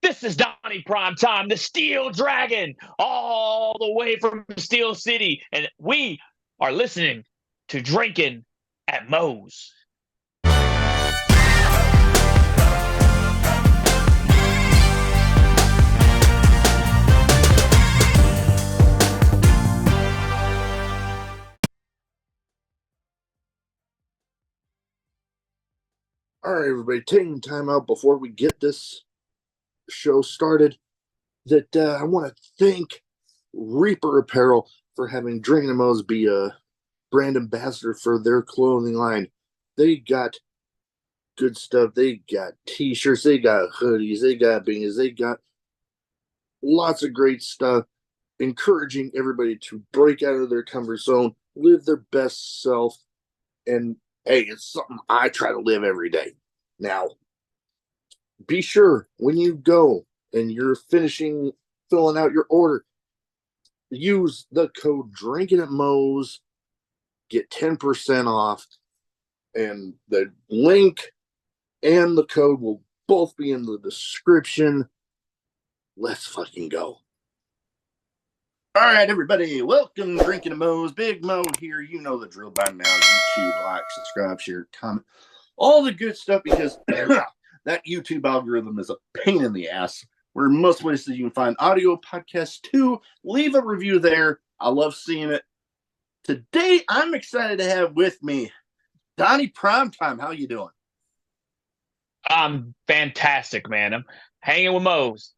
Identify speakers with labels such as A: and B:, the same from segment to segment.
A: This is Donnie Primetime, the Steel Dragon, all the way from Steel City, and we are listening to Drinkin at Moe's.
B: All right, everybody, taking time out before we get this show started. I want to thank Reaper Apparel for having Drinkin' Mo's be a brand ambassador for their clothing line. They got good stuff. They got t-shirts, they got hoodies, they got beanies, they got lots of great stuff, encouraging everybody to break out of their comfort zone, live their best self, and hey, it's something I try to live every day. Now, be sure when you go and you're filling out your order, use the code Drinkin' at Moe's, get 10% off, and the link and the code will both be in the description. Let's fucking go. All right, everybody, welcome to Drinkin' at Moe's. Big Mo here. You know the drill by now. YouTube, like, subscribe, share, comment, all the good stuff, because that YouTube algorithm is a pain in the ass. We're in most places you can find audio podcasts too. Leave a review there. I love seeing it. Today, I'm excited to have with me Donnie Primetime. How you doing?
A: I'm fantastic, man. I'm hanging with Moe's,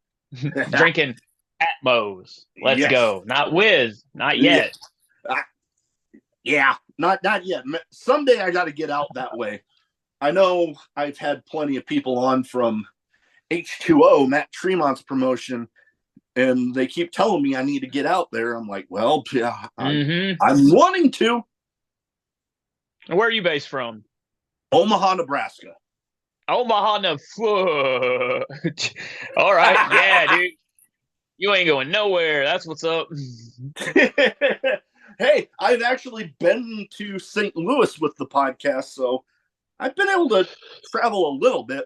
A: drinking at Moe's. Let's go. Not Wiz, not yet.
B: Yeah, not yet. Someday I got to get out that way. I know I've had plenty of people on from H2O, Matt Tremont's promotion, and they keep telling me I need to get out there. I'm like, well, yeah, I'm wanting to.
A: Where are you based from?
B: Omaha, Nebraska.
A: Omaha, Nebraska. All right. Yeah, dude. You ain't going nowhere. That's what's up.
B: Hey, I've actually been to St. Louis with the podcast, so I've been able to travel a little bit.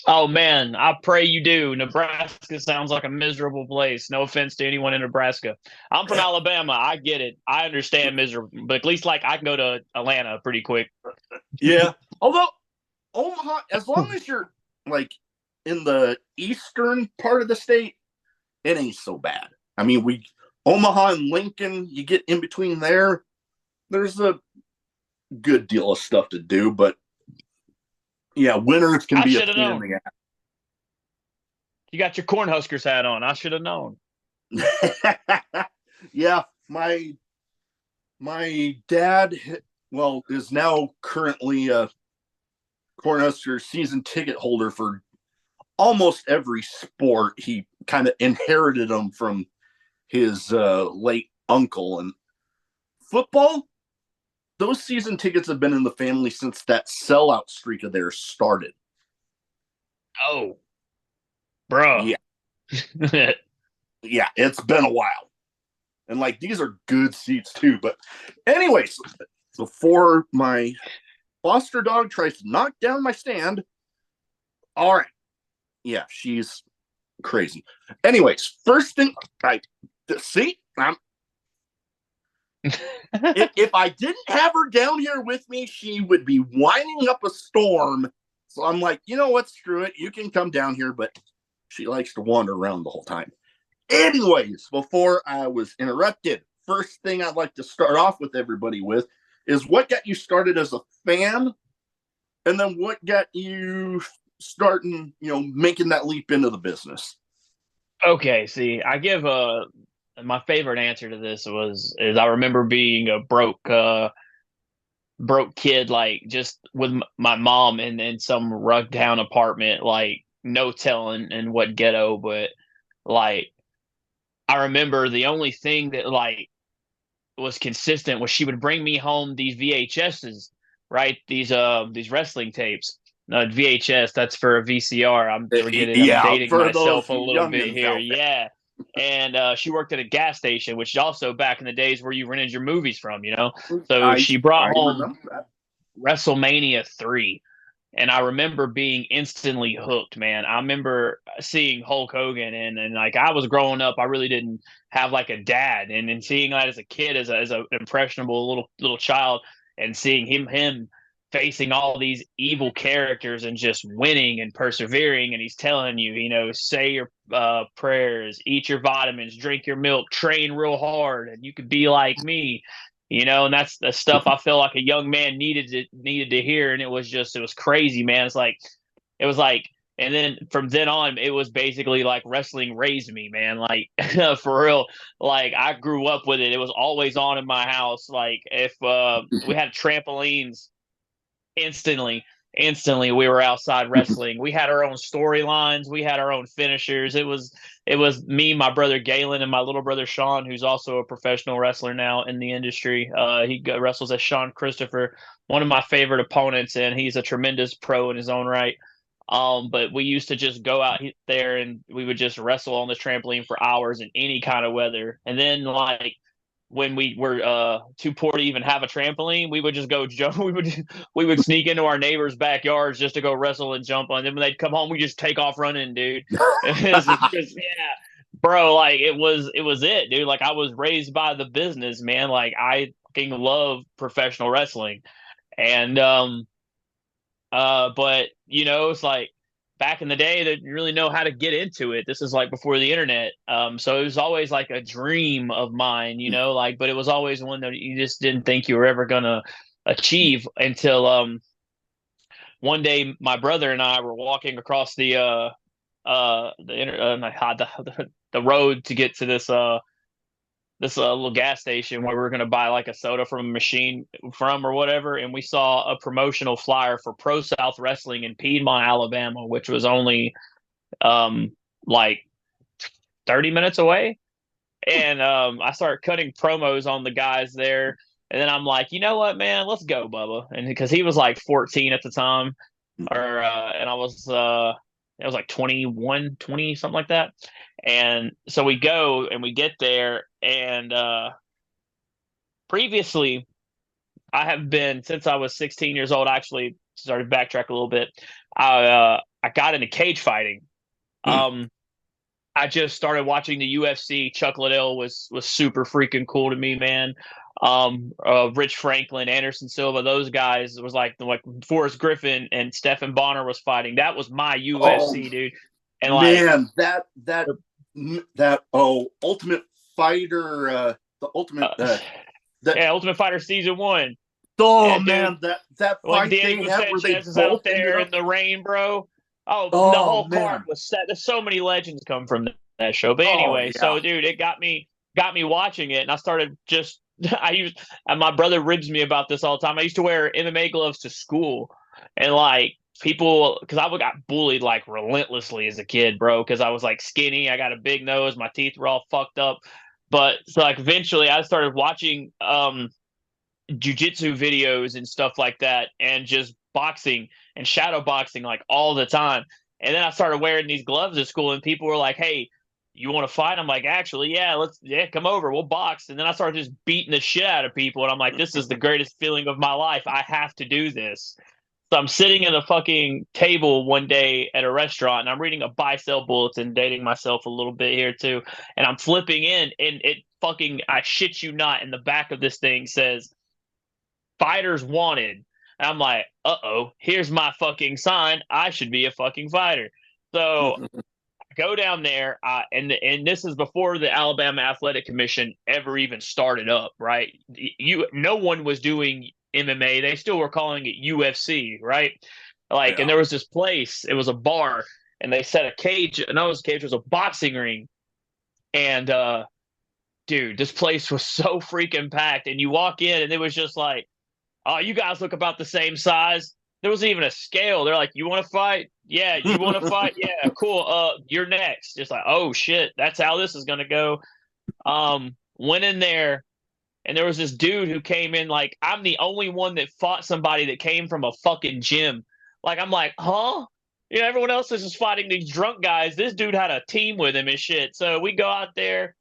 A: Oh, man, I pray you do. Nebraska sounds like a miserable place. No offense to anyone in Nebraska. I'm from Alabama. I get it. I understand miserable, but at least like I can go to Atlanta pretty quick.
B: Yeah. Although Omaha, as long as you're like in the eastern part of the state, it ain't so bad. I mean, Omaha and Lincoln, you get in between there, there's a good deal of stuff to do, but yeah, winters can be a pain in the ass.
A: You got your Cornhuskers hat on. I should have known.
B: Yeah, my dad, is now currently a Cornhuskers season ticket holder for almost every sport. He kind of inherited them from his late uncle. And football, those season tickets have been in the family since that sellout streak of theirs started.
A: Oh, bro.
B: Yeah. Yeah, it's been a while. And like, these are good seats too. But anyways, before my foster dog tries to knock down my stand. All right. Yeah, she's crazy. Anyways, first thing, if I didn't have her down here with me, she would be whining up a storm. So I'm like, you know what? Screw it. You can come down here, but she likes to wander around the whole time. Anyways, before I was interrupted, first thing I'd like to start off with everybody with is what got you started as a fan, and then what got you starting, making that leap into the business.
A: Okay, see, I give my favorite answer to this is I remember being a broke kid, like just with my mom in some rug down apartment, like no telling in what ghetto, but like I remember the only thing that like was consistent was she would bring me home these VHSs, right? These wrestling tapes. No, VHS, that's for a VCR. I'm dating myself a little bit here. Yeah. And she worked at a gas station, which is also back in the days where you rented your movies from, So she brought home WrestleMania 3. and I remember being instantly hooked, man. I remember seeing Hulk Hogan, and like I was growing up, I really didn't have like a dad, and seeing that as a kid, as a impressionable little child, and seeing him facing all these evil characters and just winning and persevering, and he's telling you, say your prayers, eat your vitamins, drink your milk, train real hard, and you could be like me. And that's the stuff I feel like a young man needed to hear, and it was crazy, man. It was like, and then from then on, it was basically like wrestling raised me, man. Like for real, like I grew up with it. It was always on in my house. Like if we had trampolines, instantly instantly we were outside wrestling. We had our own storylines, we had our own finishers. It was me, my brother Galen, and my little brother Sean, who's also a professional wrestler now in the industry. Wrestles as Sean Christopher, one of my favorite opponents, and he's a tremendous pro in his own right. But we used to just go out there and we would just wrestle on the trampoline for hours in any kind of weather. And then like when we were too poor to even have a trampoline, we would just go jump. We would sneak into our neighbors' backyards just to go wrestle and jump on them. When they'd come home, we just take off running, dude. It's just, yeah, bro. Like it was it, dude. Like I was raised by the business, man. Like I fucking love professional wrestling, and but it's like back in the day they didn't really know how to get into it. This is like before the internet. So it was always like a dream of mine, like, but it was always one that you just didn't think you were ever gonna achieve until one day my brother and I were walking across the road to get to this little gas station where we were going to buy like a soda from a machine from or whatever, and we saw a promotional flyer for Pro South Wrestling in Piedmont, Alabama, which was only like 30 minutes away. And I started cutting promos on the guys there, and then I'm like, you know what, man, let's go, Bubba. And because he was like 14 at the time, or and I was like 21, 20, something like that. And so we go and we get there, and previously I have been, since I was 16 years old. Actually, started to backtrack a little bit. I got into cage fighting. Um, I just started watching the UFC. Chuck Liddell was super freaking cool to me, man. Rich Franklin, Anderson Silva, those guys was like Forrest Griffin and Stephen Bonner was fighting. That was my
B: Oh
A: UFC, dude. And like,
B: man, Ultimate Fighter, the Ultimate
A: uh,
B: that
A: yeah, Ultimate Fighter season one.
B: oh
A: Yeah, dude.
B: man, that
A: When
B: fight they
A: Diego
B: had where they
A: Sanchez is out
B: both ended
A: there in
B: up.
A: the rain, bro. Oh, the
B: Oh
A: whole card
B: man,
A: was set. There's so many legends come from that show. But
B: oh
A: anyway,
B: yeah.
A: so dude, it got me watching it, and I started just I used and my brother ribs me about this all the time. I used to wear MMA gloves to school, and like people, because I got bullied like relentlessly as a kid, bro. Because I was like skinny, I got a big nose, my teeth were all fucked up. But so like eventually, I started watching jujitsu videos and stuff like that, and just boxing and shadow boxing like all the time. And then I started wearing these gloves at school, and people were like, "Hey, you want to fight?" I'm like, "Actually, yeah, come over, we'll box." And then I started just beating the shit out of people, and I'm like, "This is the greatest feeling of my life. I have to do this." So I'm sitting at a fucking table one day at a restaurant, and I'm reading a buy sell bulletin, dating myself a little bit here too, and I'm flipping in, and it fucking, I shit you not, in the back of this thing says fighters wanted. And I'm like, uh-oh, here's my fucking sign. I should be a fucking fighter. So I go down there, and this is before the Alabama Athletic Commission ever even started up, right? No one was doing MMA. They still were calling it UFC, right? Like, and
B: Yeah.
A: there was this place, it was a bar, and they set a cage, another cage was a boxing ring. And dude, this place was so freaking packed. And you walk in, and it was just like, "Oh, you guys look about the same size." There wasn't even a scale. They're like, "You want to fight? Yeah, you want to fight? Yeah, cool. You're next." Just like, oh shit, that's how this is gonna go. Went in there, and there was this dude who came in like, I'm the only one that fought somebody that came from a fucking gym. Like, I'm like, huh? Everyone else is just fighting these drunk guys. This dude had a team with him and shit. So we go out there.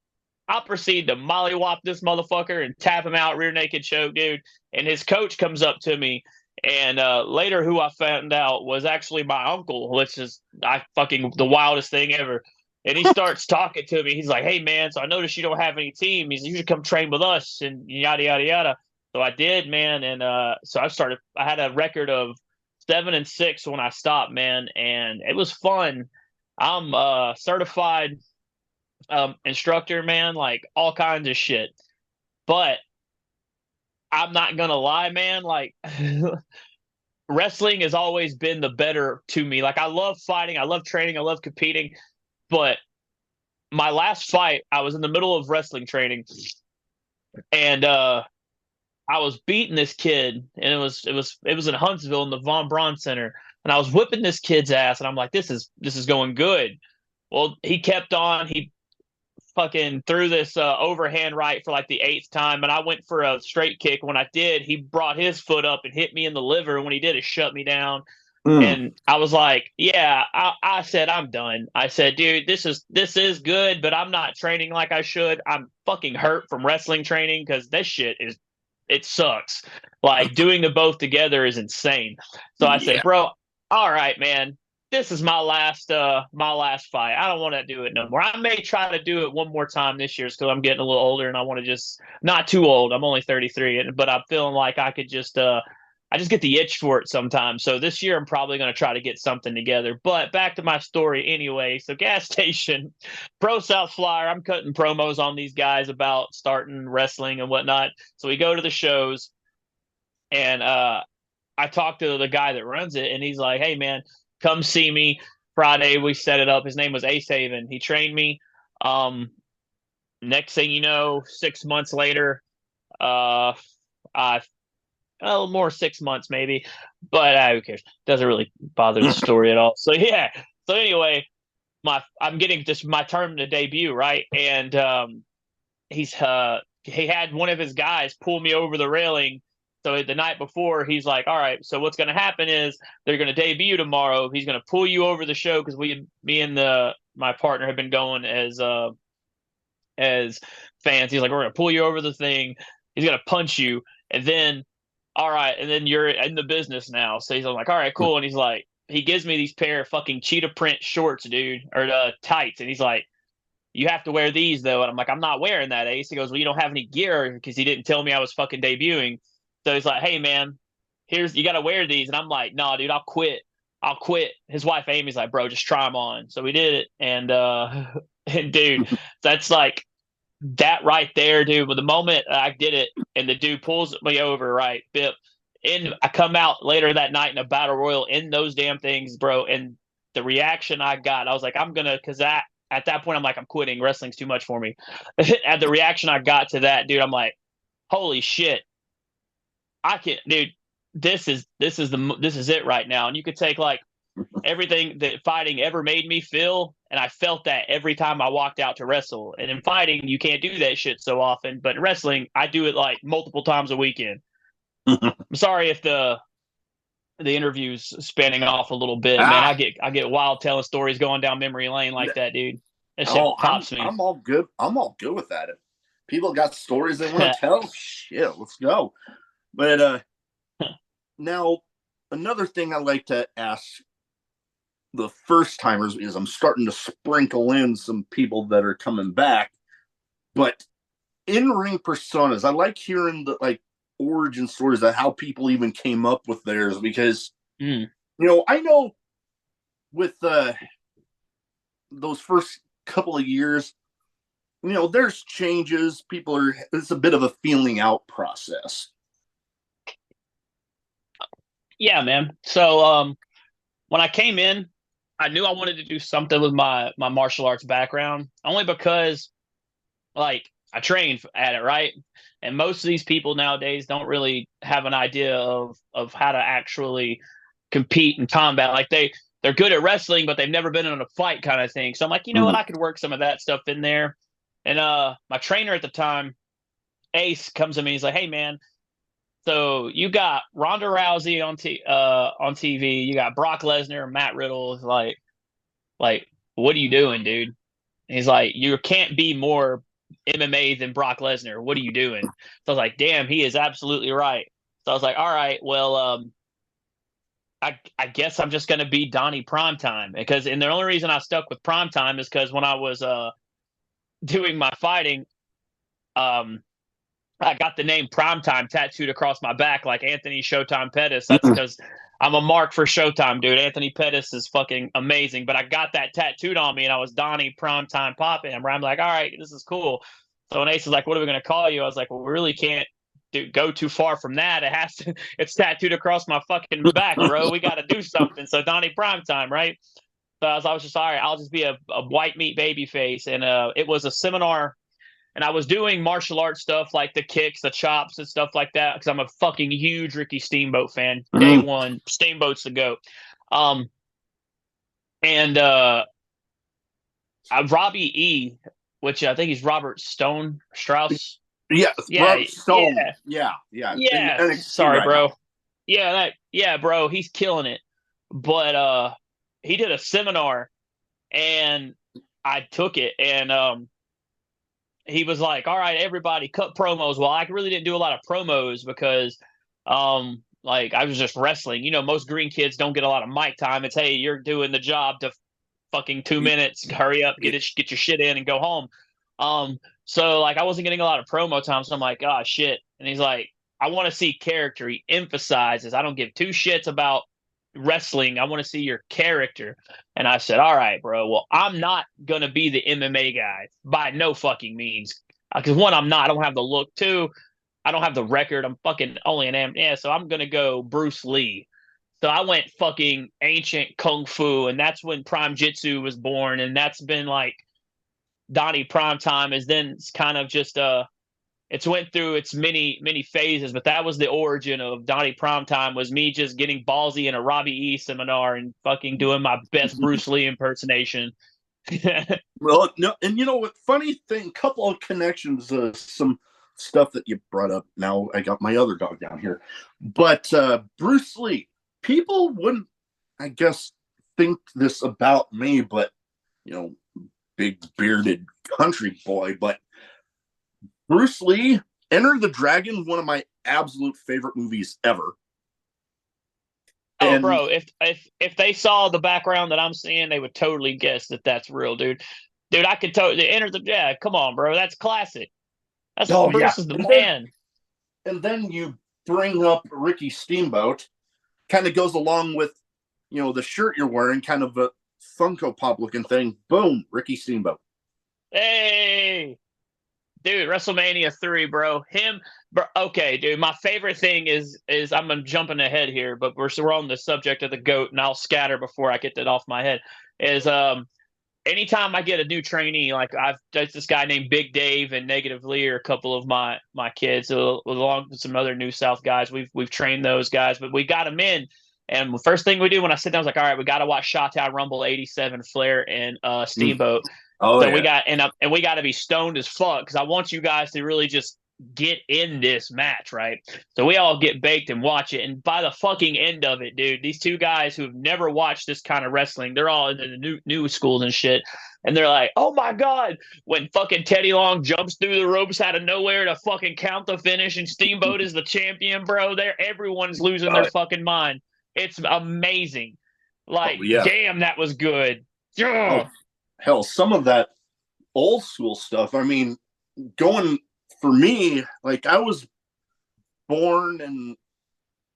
A: I'll proceed to mollywop this motherfucker and tap him out rear naked choke, dude. And his coach comes up to me, And later, who I found out was actually my uncle, which is I fucking the wildest thing ever. And he starts talking to me. He's like, "Hey man, so I noticed you don't have any team. He said you should come train with us and yada yada yada." So I did, man, and so I started. I had a record of 7-6 when I stopped, man, and it was fun. I'm certified instructor, man, like all kinds of shit. But I'm not gonna lie, man, like wrestling has always been the better to me. Like I love fighting, I love training, I love competing, but my last fight, I was in the middle of wrestling training and I was beating this kid and it was in Huntsville in the Von Braun Center and I was whipping this kid's ass and I'm like this is going good. Well, he kept on. He fucking threw this overhand right for like the eighth time, and I went for a straight kick. When I did, he brought his foot up and hit me in the liver. When he did, it shut me down.
B: Mm.
A: And I was like, "Yeah," I said, "I'm done." I said, "Dude, this is good, but I'm not training like I should. I'm fucking hurt from wrestling training because this shit is it sucks. Like doing the both together is insane." So I said,
B: Yeah.
A: "Bro, all right, man. This is my last fight. I don't want to do it no more. I may try to do it one more time this year because I'm getting a little older and I want to just not too old. I'm only 33, but I'm feeling like I could just I just get the itch for it sometimes. So this year I'm probably going to try to get something together. But back to my story anyway. So gas station, Pro South Flyer. I'm cutting promos on these guys about starting wrestling and whatnot. So we go to the shows and I talked to the guy that runs it, and he's like, "Hey, man, come see me Friday." We set it up. His name was Ace Haven. He trained me. Um, Next thing you know, 6 months later, uh, I a little more 6 months maybe, but who cares? Doesn't really bother the story at all. So yeah. So anyway, I'm getting this my term to debut, right? And he had one of his guys pull me over the railing. So the night before, he's like, "All right, so what's going to happen is they're going to debut tomorrow. He's going to pull you over the show because me and the my partner have been going as fans. He's like, we're going to pull you over the thing. He's going to punch you, and then all right, and then you're in the business now." So he's like, "All right, cool." And he's like, he gives me these pair of fucking cheetah print shorts, dude, or tights, and he's like, "You have to wear these though." And I'm like, "I'm not wearing that, Ace." He goes, "Well, you don't have any gear," because he didn't tell me I was fucking debuting. So he's like, "Hey man, here's you got to wear these." And I'm like, "Nah, dude, I'll quit. I'll quit." His wife Amy's like, "Bro, just try them on." So we did it, and and dude, that's like that right there, dude. But the moment I did it, and the dude pulls me over, right, Bip, and I come out later that night in a battle royal in those damn things, bro, and the reaction I got, I was like, I'm gonna, because that at that point I'm like, I'm quitting. Wrestling's too much for me. At the reaction I got to that, dude, I'm like, holy shit, I can, dude. This is it right now. And you could take like everything that fighting ever made me feel, and I felt that every time I walked out to wrestle. And in fighting, you can't do that shit so often, but in wrestling, I do it like multiple times a weekend. I'm sorry if the interview's spanning off a little bit, man. I
B: Ah,
A: get I get wild telling stories going down memory lane like that, dude. That shit
B: oh, I'm
A: pops me.
B: I'm all good. I'm all good with that. If people got stories they want to tell, shit, let's go. But now another thing I like to ask the first timers is I'm starting to sprinkle in some people that are coming back, but in ring personas, I like hearing the like origin stories of how people even came up with theirs because
A: Mm.
B: I know with those first couple of years, there's changes. People are it's a bit of a feeling out process.
A: Yeah, man. So when I came in, I knew I wanted to do something with my martial arts background, only because like I trained at it, right? And most of these people nowadays don't really have an idea of how to actually compete in combat. Like they're good at wrestling, but they've never been in a fight kind of thing. So I'm like, you know what,
B: Mm-hmm.
A: I could work some of that stuff in there. And my trainer at the time, Ace, comes to me. He's like, "Hey man, so you got Ronda Rousey on TV, you got Brock Lesnar, Matt Riddle. Like, what are you doing, dude?" And he's like, "You can't be more MMA than Brock Lesnar. What are you doing?" So I was like, "Damn, he is absolutely right." So I was like, "All right, well, I guess I'm just gonna be Donnie Primetime and the only reason I stuck with Primetime is because when I was doing my fighting, um, I got the name Primetime tattooed across my back like Anthony Showtime Pettis. That's because I'm a mark for Showtime, dude. Anthony Pettis is fucking amazing. But I got that tattooed on me, and I was Donnie Primetime Poppin'. I'm like, all right, this is cool. So when Ace is like, "What are we gonna call you?" I was like, "Well, we really can't go too far from that. It has to. It's tattooed across my fucking back, bro. We got to do something." So Donnie Primetime, right? So I was just all right. I'll just be a white meat baby face, and it was a seminar and I was doing martial arts stuff like the kicks, the chops, and stuff like that because I'm a fucking huge Ricky Steamboat fan. Day
B: Mhm.
A: one, Steamboat's the goat. Um, and Robbie E, which I think he's Robert Stone Strauss.
B: Yeah,
A: Yeah,
B: Robert Stone.
A: yeah,
B: Yeah. In
A: yeah.
B: NXT
A: Sorry,
B: right now.
A: bro. Yeah, bro. He's killing it. But he did a seminar, and I took it, and he was like, "All right, everybody, cut promos." Well, I really didn't do a lot of promos because, like I was just wrestling. You know, most green kids don't get a lot of mic time. It's hey, you're doing the job to fucking 2 minutes. Hurry up, get your shit in and go home. So like I wasn't getting a lot of promo time, so I'm like, oh shit. And he's like, I want to see character. He emphasizes, I don't give two shits about wrestling. I want to see your character. And I said, all right, bro. Well, I'm not gonna be the MMA guy by no fucking means. Because one, I'm not. I don't have the look. Two, I don't have the record. I'm fucking only an am. Yeah, so I'm gonna go Bruce Lee. So I went fucking ancient kung fu, and that's when Prime Jitsu was born, and that's been like Donnie Primetime is then it's kind of just it's went through its many phases, but that was the origin of Donnie Primetime was me just getting ballsy in a Robbie E seminar and fucking doing my best Bruce Lee impersonation.
B: Well, no, and you know what? Funny thing, couple of connections, some stuff that you brought up. Now I got my other dog down here, but Bruce Lee. People wouldn't, I guess, think this about me, but you know, big bearded country boy. But Bruce Lee, Enter the Dragon, one of my absolute favorite movies ever.
A: Oh,
B: And
A: bro, if they saw the background that I'm seeing, they would totally guess that that's real, dude. Dude, I could totally enter the yeah. Come on, bro, that's classic. That's
B: oh yeah,
A: Bruce is the man.
B: and then you bring up Ricky Steamboat, kind of goes along with, you know, the shirt you're wearing, kind of a Funko Pop looking thing. Boom, Ricky Steamboat.
A: Hey, dude, WrestleMania 3, bro. Him, bro. Okay, dude. My favorite thing is I'm jumping ahead here, but we're on the subject of the goat, and I'll scatter before I get that off my head. Is anytime I get a new trainee, like I've there's this guy named Big Dave and Negative Lee are a couple of my kids, along with some other New South guys. We've trained those guys, but we got them in. And the first thing we do when I sit down, I was like, all right, we got to watch Shawtown Rumble '87, Flair and Steamboat.
B: Oh
A: So we
B: yeah.
A: got and we got to be stoned as fuck because I want you guys to really just get in this match, right? So we all get baked and watch it, and by the fucking end of it, dude, these two guys who have never watched this kind of wrestling, they're all in the new schools and shit, and they're like, "Oh my god!" When fucking Teddy Long jumps through the ropes out of nowhere to fucking count the finish, and Steamboat is the champion, bro. There, everyone's losing their fucking mind. It's amazing.
B: Oh
A: Like,
B: yeah.
A: damn, that was good.
B: Oh
A: Ugh.
B: hell, some of that old school stuff. I mean, going for me, like I was born in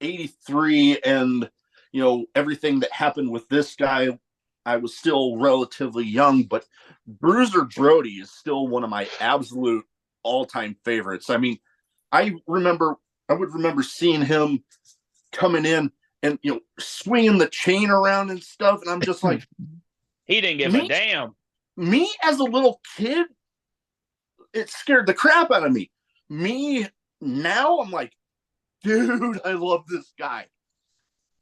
B: '83, and you know everything that happened with this guy. I was still relatively young, but Bruiser Brody is still one of my absolute all-time favorites. I mean, I remember I would remember seeing him coming in and you know swinging the chain around and stuff, and I'm just like,
A: He didn't give a
B: me,
A: damn.
B: me as a little kid, it scared the crap out of me. Me now, I'm like, dude, I love this guy.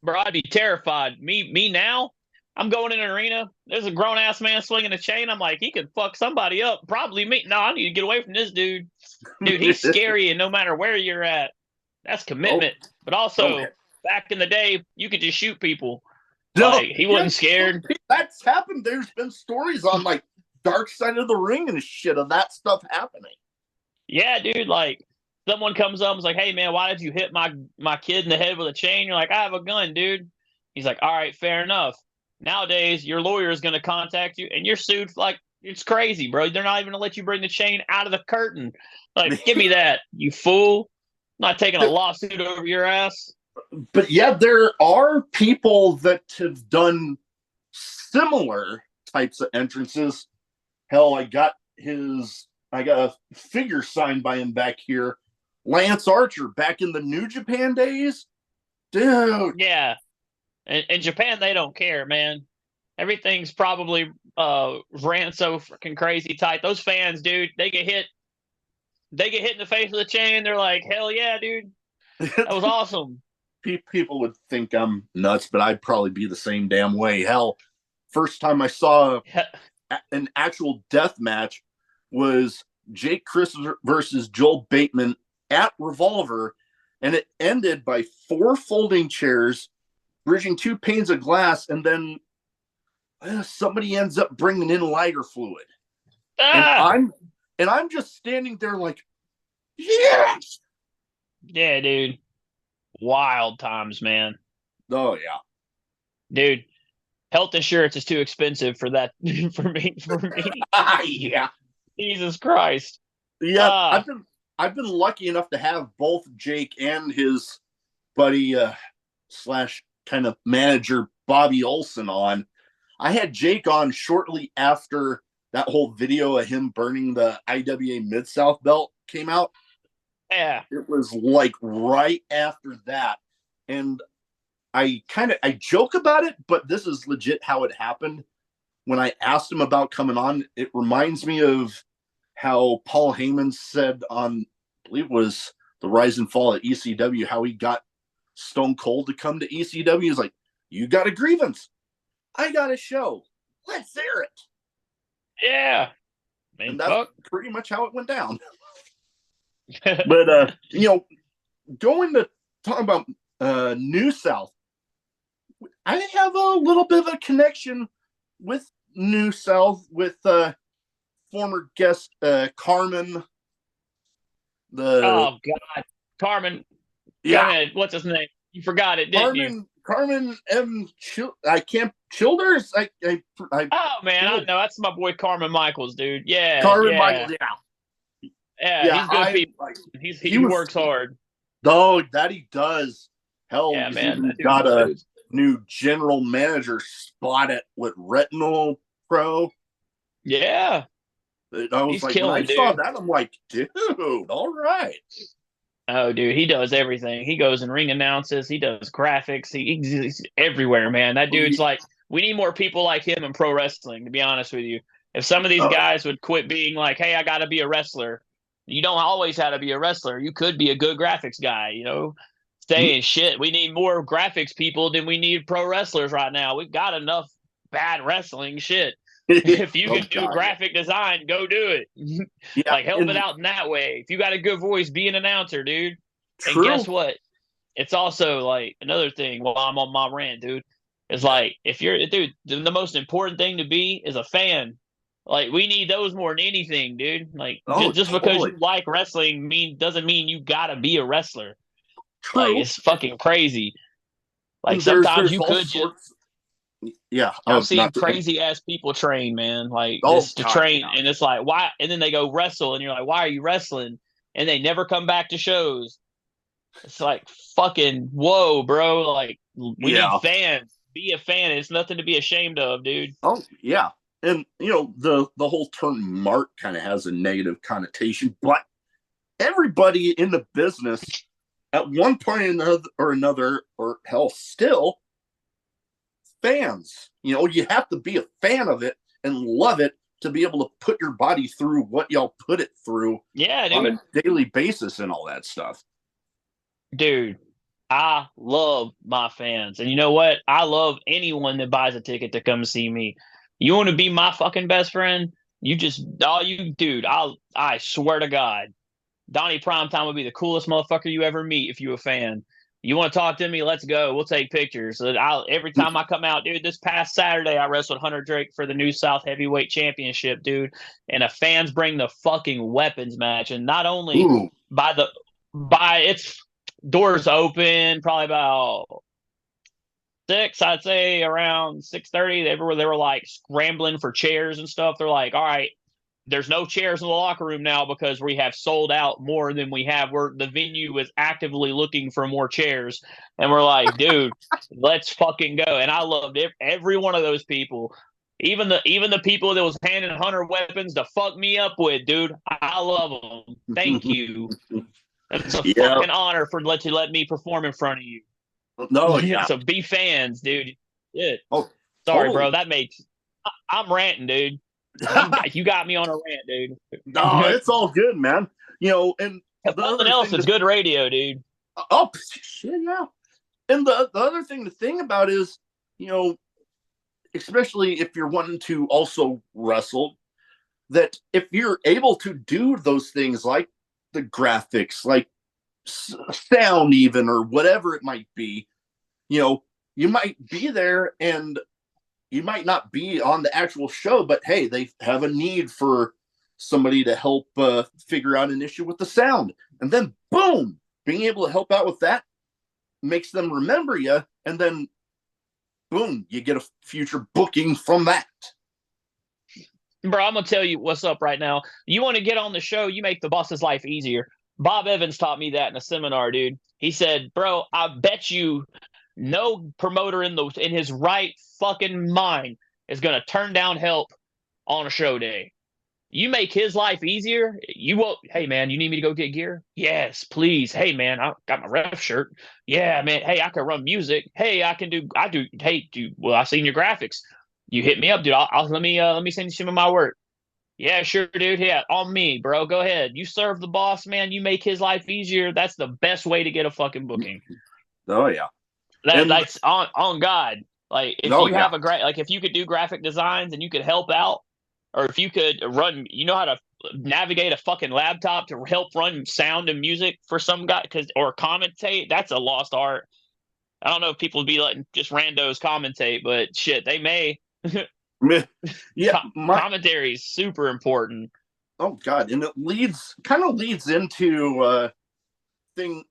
A: Bro, I'd be terrified. Me now, I'm going in an arena. There's a grown ass man swinging a chain. I'm like, he could fuck somebody up. Probably me. No, I need to get away from this dude. Dude, he's scary, and no matter where you're at, that's
B: Oh,
A: commitment. But
B: oh,
A: also, back in the day, you could just shoot people.
B: no,
A: Like he
B: yeah,
A: wasn't scared.
B: that's happened. There's been stories on like Dark Side of the Ring and shit of that stuff happening.
A: Yeah, dude. Like someone comes up and is like, "Hey, man, why did you hit my kid in the head with a chain?" You're like, "I have a gun, dude." He's like, all right, fair enough. Nowadays, your lawyer is going to contact you, and you're sued. Like, it's crazy, bro. They're not even going to let you bring the chain out of the curtain. Like, give me that, you fool. I'm not taking a lawsuit over your ass.
B: But yeah, there are people that have done similar types of entrances. Hell, I got a figure signed by him back here. Lance Archer back in the New Japan days. Dude.
A: Yeah. In Japan, they don't care, man. Everything's probably ran so freaking crazy tight. Those fans, dude, they get hit in the face with a chain. They're like, hell yeah, dude. That was awesome.
B: People would think I'm nuts, but I'd probably be the same damn way. Hell, first time I saw an actual death match was Jake Chris versus Joel Bateman at Revolver, and it ended by 4 folding chairs, bridging 2 panes of glass, and then somebody ends up bringing in lighter fluid. And I'm just standing there like, yes!
A: Yeah, dude. Wild times, man.
B: Oh, yeah.
A: Dude, health insurance is too expensive for that for me.
B: Yeah.
A: Jesus Christ.
B: Yeah, I've been lucky enough to have both Jake and his buddy slash kind of manager Bobby Olson on. I had Jake on shortly after that whole video of him burning the IWA Mid-South belt came out.
A: Yeah.
B: It was like right after that. And I joke about it, but this is legit how it happened. When I asked him about coming on, it reminds me of how Paul Heyman said on, I believe it was the Rise and Fall at ECW, how he got Stone Cold to come to ECW. He's like, you got a grievance. I got a show. Let's hear it.
A: Yeah.
B: And that's pretty much how it went down. But, going to talk about New South, I have a little bit of a connection with New South with former guest Carmen.
A: Oh God, Carmen. Yeah. Go ahead. What's his name? You forgot it, didn't you?
B: Carmen M. Childers. Oh
A: man, I don't know. That's my boy Carmen Michaels, dude. Yeah,
B: Carmen Michaels.
A: Yeah, he's good people. He works hard.
B: Oh, that he does. Hell,
A: yeah, man,
B: even got a new general manager spot at Retinal Pro.
A: Yeah.
B: I was like, when I saw that, I'm like, dude, all right.
A: Oh, dude, he does everything. He goes and ring announces. He does graphics. He's everywhere, man. That dude's like, we need more people like him in pro wrestling, to be honest with you. If some of these guys would quit being like, hey, I got to be a wrestler. You don't always have to be a wrestler. You could be a good graphics guy, saying shit. We need more graphics people than we need pro wrestlers right now. We've got enough bad wrestling shit. If you can do graphic design, go do it.
B: Yeah,
A: like help it out in that way. If you got a good voice, be an announcer, dude.
B: True.
A: And guess what? It's also like another thing while I'm on my rant, dude. It's like if you're the most important thing to be is a fan. Like we need those more than anything, dude. Like just because you like wrestling doesn't mean you gotta be a wrestler.
B: True.
A: Like it's fucking crazy. Like sometimes you could just I've seen crazy ass people train, man. Like to train, and it's like why? And then they go wrestle, and you're like, why are you wrestling? And they never come back to shows. It's like fucking whoa, bro. Like we need fans. Be a fan. It's nothing to be ashamed of, dude.
B: Oh yeah, and the whole term "mark" kind of has a negative connotation, but everybody in the business at one point or another, or hell, still. Fans, you have to be a fan of it and love it to be able to put your body through what y'all put it through on a daily basis and all that stuff.
A: Dude, I love my fans. And you know what? I love anyone that buys a ticket to come see me. You want to be my fucking best friend? I swear to God, Donnie Primetime would be the coolest motherfucker you ever meet if you're a fan. You want to talk to me? Let's go. We'll take pictures. Every time I come out, dude, this past Saturday, I wrestled Hunter Drake for the New South Heavyweight Championship, dude. And the fans bring the fucking weapons match. And not only by its doors open, probably about 6, I'd say around 6:30, they were like scrambling for chairs and stuff. They're like, all right, there's no chairs in the locker room now because we have sold out more than we have. The venue is actively looking for more chairs, and we're like, dude, let's fucking go. And I loved every one of those people, even the people that was handing Hunter weapons to fuck me up with, dude. I love them. Thank you. It's a
B: Yeah.
A: fucking honor for let me perform in front of you.
B: No,
A: Yeah,
B: yeah.
A: so be fans, dude. Shit.
B: Oh,
A: Sorry, bro.
B: totally.
A: That makes I'm ranting, dude. You got me on a rant,
B: No,
A: dude.
B: it's all good, man. And
A: If
B: the
A: nothing
B: other
A: else,
B: thing
A: it's good radio, dude.
B: oh shit, yeah. And the other thing to think about is, you know, especially if you're wanting to also wrestle, that if you're able to do those things like the graphics, like sound, even, or whatever it might be, you might be there and you might not be on the actual show, but hey, they have a need for somebody to help figure out an issue with the sound. And then, boom, being able to help out with that makes them remember you. And then, boom, you get a future booking from that.
A: Bro, I'm gonna tell you what's up right now. You want to get on the show, you make the boss's life easier. Bob Evans taught me that in a seminar, dude. He said, "Bro, I bet you no promoter in his right fucking mind is gonna turn down help on a show day. You make his life easier. You won't. Hey, man, you need me to go get gear? Yes, please. Hey, man, I got my ref shirt. Yeah, man. Hey, I can run music. Hey, I can do. I do. Hey, dude. Well, I seen your graphics. You hit me up, dude. Let me send you some of my work. Yeah, sure, dude. Yeah, on me, bro. Go ahead. You serve the boss, man. You make his life easier. That's the best way to get a fucking booking.
B: Oh, yeah.
A: That
B: And,
A: that's on God. Like if
B: oh,
A: you
B: yeah.
A: have a great like if you could do graphic designs and you could help out, or if you could run, you know how to navigate a fucking laptop to help run sound and music for some guy, or commentate. That's a lost art. I don't know if people would be letting just randos commentate, but shit, they may.
B: Yeah,
A: Commentary is super important.
B: oh, God. And it kind of leads into thing.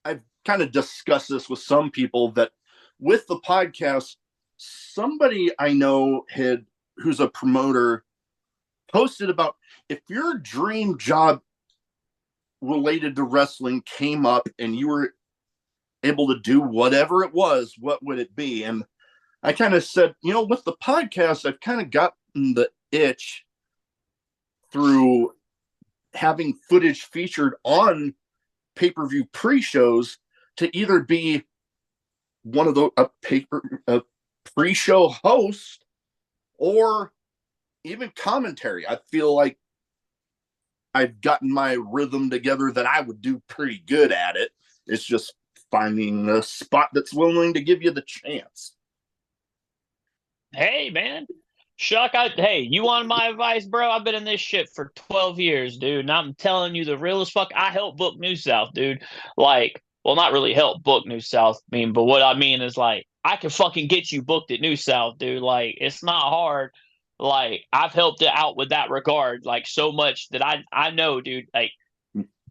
B: I've kind of discussed this with some people that with the podcast, somebody I know who's a promoter posted about if your dream job related to wrestling came up and you were able to do whatever it was, what would it be? And I kind of said, with the podcast, I've kind of gotten the itch through having footage featured on pay-per-view pre-shows to either be one of a pre-show host or even commentary. I feel like I've gotten my rhythm together that I would do pretty good at it. It's just finding a spot that's willing to give you the chance.
A: Hey, man. Shuck, hey, you want my advice, bro? I've been in this shit for 12 years, dude. And I'm telling you the real as fuck. I help book New South, dude. Like, well, not really help book New South, but what I mean is like, I can fucking get you booked at New South, dude. Like, it's not hard. Like, I've helped it out with that regard, like so much that I know, dude. Like,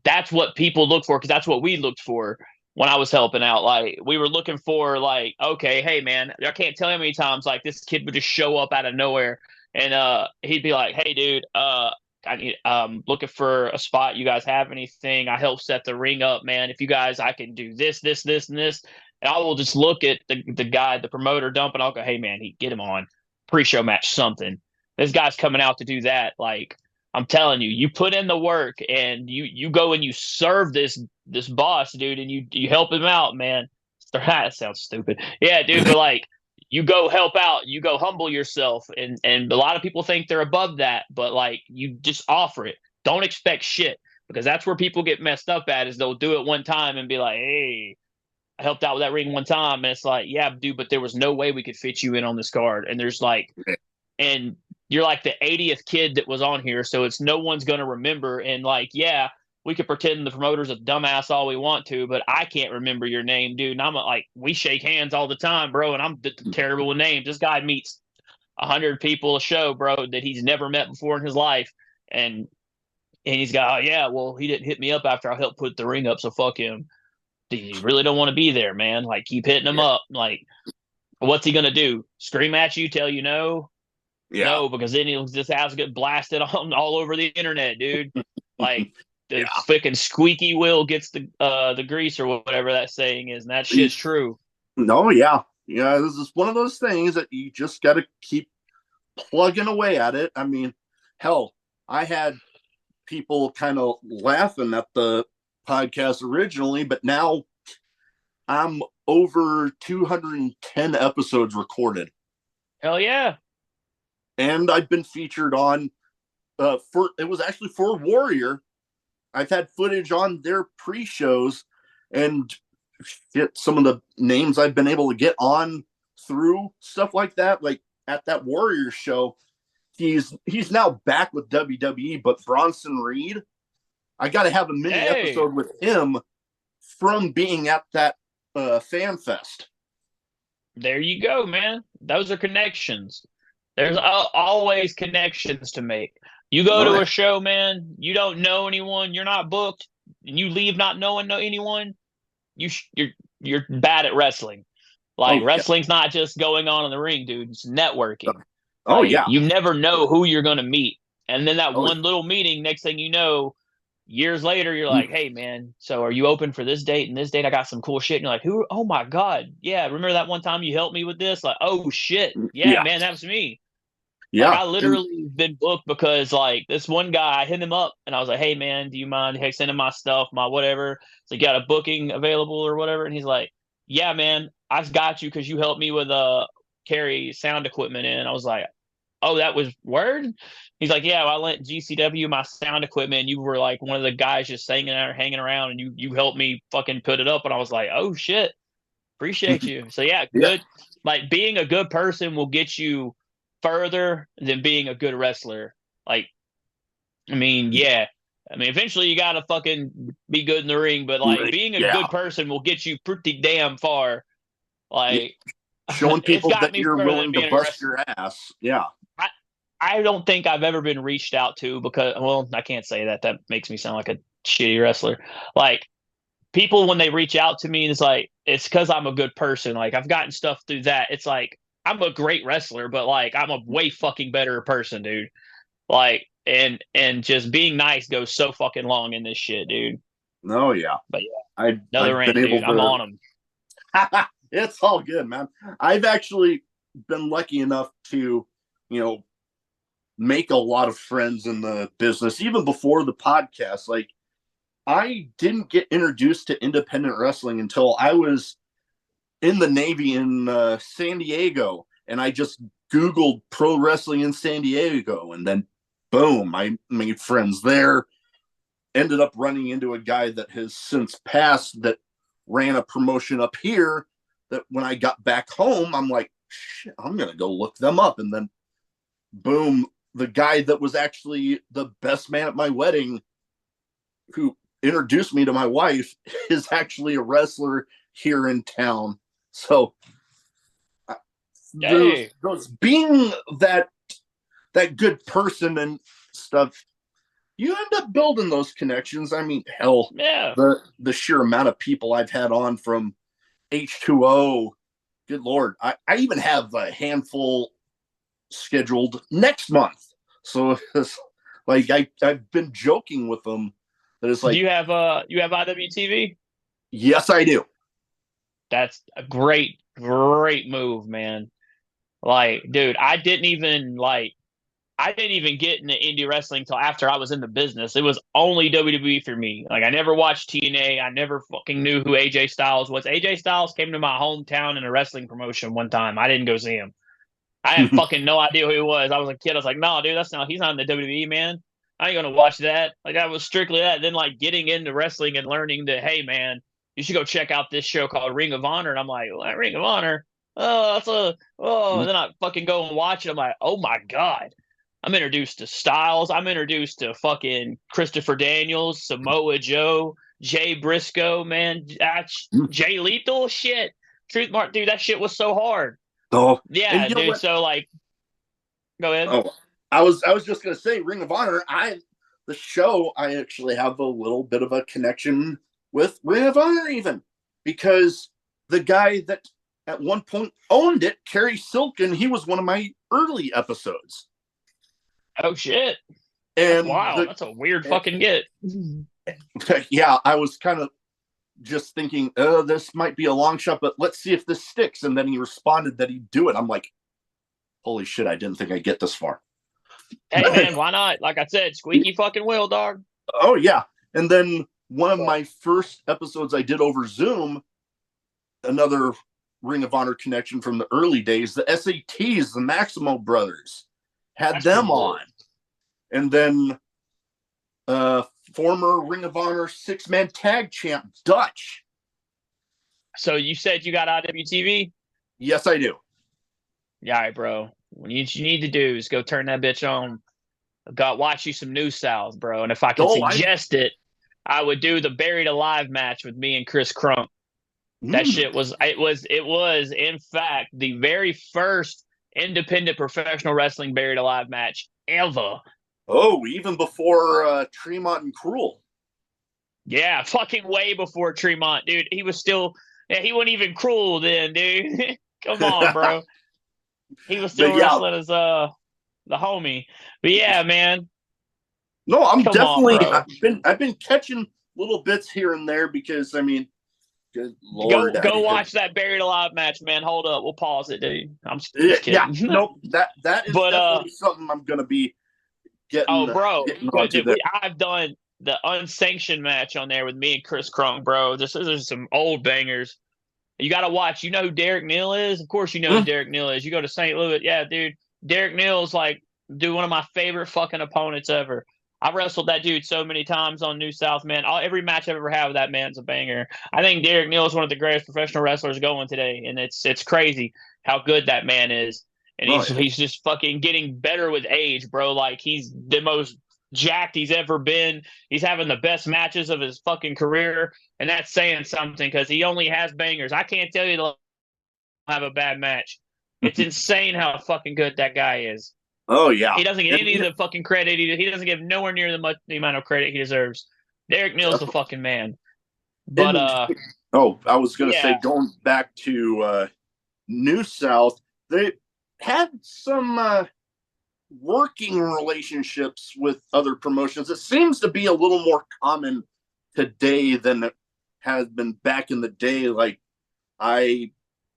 A: that's what people look for because that's what we looked for when I was helping out. Like we were looking for like, okay, hey man, I can't tell you how many times like this kid would just show up out of nowhere and he'd be like, hey dude, I need looking for a spot. You guys have anything? I help set the ring up, man. If you guys I can do this, and this. And I will just look at the guy, the promoter dump, and I'll go, hey man, get him on pre-show match something. This guy's coming out to do that. Like I'm telling you, you put in the work and you go and you serve this boss, dude, and you help him out, man. That sounds stupid. Yeah, dude, but like you go help out, you go humble yourself, and a lot of people think they're above that, but like you just offer it. Don't expect shit because that's where people get messed up at is they'll do it one time and be like, hey, I helped out with that ring one time, and it's like, yeah, dude, but there was no way we could fit you in on this card, and there's like and you're like the 80th kid that was on here, so it's no one's going to remember. And like, yeah, we could pretend the promoter's a dumbass all we want to, but I can't remember your name, dude. And I'm like, we shake hands all the time, bro, and I'm terrible with names. This guy meets 100 people a show, bro, that he's never met before in his life, and he's got, oh yeah, well, he didn't hit me up after I helped put the ring up, so fuck him. You really don't want to be there, man. Like, keep hitting him up, like. What's he gonna do? Scream at you, tell you no?
B: Yeah.
A: No, because then he'll just have to get blasted on all over the internet, dude. Like the
B: Yeah.
A: freaking squeaky wheel gets the grease or whatever that saying is, and that shit's true.
B: No, yeah. Yeah, this is one of those things that you just got to keep plugging away at it. I mean, hell, I had people kind of laughing at the podcast originally, but now I'm over 210 episodes recorded.
A: Hell yeah.
B: And I've been featured on for it was actually for Warrior. I've had footage on their pre-shows and get some of the names I've been able to get on through stuff like that. Like at that Warrior show, he's now back with WWE, but Bronson Reed, I got to have a mini
A: Hey,
B: episode with him from being at that fan fest.
A: there you go, man. Those are connections. There's always connections to make. You go
B: No,
A: to a show, man, you don't know anyone, you're not booked, and you leave not knowing anyone, you're bad at wrestling. Like
B: oh yeah,
A: wrestling's not just going on in the ring, dude. It's networking.
B: oh
A: Like
B: yeah,
A: you never know who you're gonna meet, and then that
B: oh
A: one little meeting, next thing you know, years later, you're like, "Hey, man, so are you open for this date and this date? I got some cool shit." And you're like, "Who? Oh my god, yeah! Remember that one time you helped me with this? Like, oh shit, yeah,
B: yeah,
A: man, that was me." Like
B: yeah,
A: I
B: and
A: literally been booked because like this one guy, I hit him up and I was like, "Hey man, do you mind hey, sending my stuff, my whatever?" So you got a booking available or whatever, and he's like, "Yeah, man, I got you because you helped me with carry sound equipment in." I was like, "Oh, that was word." He's like, "Yeah, well, I lent GCW my sound equipment. And you were like one of the guys just hanging around, and you helped me fucking put it up." And I was like, "Oh shit, appreciate you." So yeah,
B: yeah,
A: good. Like being a good person will get you further than being a good wrestler. Like, I mean, yeah. I mean, eventually you gotta fucking be good in the ring, but like being a
B: yeah.
A: good person will get you pretty damn far. Like,
B: Showing
A: it's
B: people
A: got
B: that
A: me
B: you're
A: further than
B: willing to
A: being a
B: bust
A: wrestler.
B: your ass. Yeah.
A: I, I don't think I've ever been reached out to because, well, I can't say that. That makes me sound like a shitty wrestler. Like, people when they reach out to me, it's like it's because I'm a good person. Like I've gotten stuff through that. It's like I'm a great wrestler, but like I'm a way fucking better person, dude. Like and just being nice goes so fucking long in this shit, dude.
B: Oh yeah.
A: But yeah, another
B: I've been
A: rant, dude.
B: able
A: I'm
B: to.
A: on them.
B: It's all good, man. I've actually been lucky enough to, you know, make a lot of friends in the business even before the podcast. Like I didn't get introduced to independent wrestling until I was in the Navy in San Diego, and I just Googled pro wrestling in San Diego, and then boom, I made friends there. Ended up running into a guy that has since passed that ran a promotion up here. That when I got back home, I'm like, shit, I'm gonna go look them up, and then boom, the guy that was actually the best man at my wedding, who introduced me to my wife, is actually a wrestler here in town. So
A: Hey,
B: those being that good person and stuff, you end up building those connections. I mean, hell,
A: yeah.
B: the sheer amount of people I've had on from H2O, good lord, I even have a handful scheduled next month. So it's like I've been joking with them that it's
A: Do
B: like,
A: you have IWTV?
B: yes, I do.
A: That's a great move, man. Like, dude, I didn't even get into indie wrestling until after I was in the business. It was only WWE for me. Like I never watched TNA. I never fucking knew who AJ Styles was. AJ Styles came to my hometown in a wrestling promotion one time. I didn't go see him. I had fucking no idea who he was. I was a kid. I was like, no, dude, he's not in the WWE, man. I ain't gonna watch that. Like I was strictly that. Then like getting into wrestling and learning that, hey man, you should go check out this show called Ring of Honor. And I'm like, well, Ring of Honor. Oh, that's a oh. And then I fucking go and watch it. I'm like, oh my god. I'm introduced to Styles. I'm introduced to fucking Christopher Daniels, Samoa Joe, Jay Briscoe, man, Jay Lethal. Shit, Truth Mark, dude, that shit was so hard.
B: Oh, and
A: Yeah,
B: you know
A: dude.
B: what?
A: So like, go ahead.
B: Oh, I was just gonna say Ring of Honor. The show I actually have a little bit of a connection with Ring of Honor even because the guy that at one point owned it. Kerry Silken, he was one of my early episodes.
A: Oh shit. That's
B: And
A: wild. That's a weird fucking get.
B: Yeah, I was kind of just thinking, this might be a long shot, but let's see if this sticks. And then he responded that he'd do it. I'm like, holy shit, I didn't think I'd get this far.
A: Hey man, why not? Like I said, squeaky fucking wheel, dog.
B: Oh yeah. And then one of my first episodes I did over Zoom, another Ring of Honor connection from the early days, the SATs, the Maximo brothers, had
A: That's
B: them
A: cool.
B: on. And then former Ring of Honor 6-man tag champ Dutch.
A: So you said you got IWTV?
B: Yes, I do.
A: Yeah, all right, bro. What you need to do is go turn that bitch on. Got watch you some New South, bro. And if I could suggest it, I would do the Buried Alive match with me and Chris Crunk. That shit was in fact the very first independent professional wrestling Buried Alive match ever.
B: Oh, even before Tremont and Cruel.
A: Yeah, fucking way before Tremont, dude. He was still, he wasn't even Cruel then, dude. Come on, bro. He was still wrestling as the homie. But yeah, man.
B: No, I'm definitely. I've been catching little bits here and there because I mean, good lord,
A: go watch that Buried Alive match, man. Hold up, we'll pause it, dude. I'm just kidding.
B: Yeah, nope. That is definitely something I'm gonna be getting.
A: Oh, bro,
B: getting
A: I've done the unsanctioned match on there with me and Chris Crunk, bro. This is some old bangers. You got to watch. You know who Derek Neal is? Of course, you know who Derek Neal is. You go to St. Louis, yeah, dude. Derek Neal's like, dude, one of my favorite fucking opponents ever. I've wrestled that dude so many times on New South, man. Every match I've ever had with that man's a banger. I think Derek Neal is one of the greatest professional wrestlers going today, and it's crazy how good that man is. And he's just fucking getting better with age, bro. Like he's the most jacked he's ever been. He's having the best matches of his fucking career, and that's saying something because he only has bangers. I can't tell you to have a bad match. It's insane how fucking good that guy is.
B: Oh yeah,
A: he doesn't get any of the fucking credit. He doesn't give nowhere near the amount of credit he deserves. Derek Neal's the fucking man. But
B: I was gonna say, going back to New South, they had some working relationships with other promotions. It seems to be a little more common today than it has been back in the day. Like I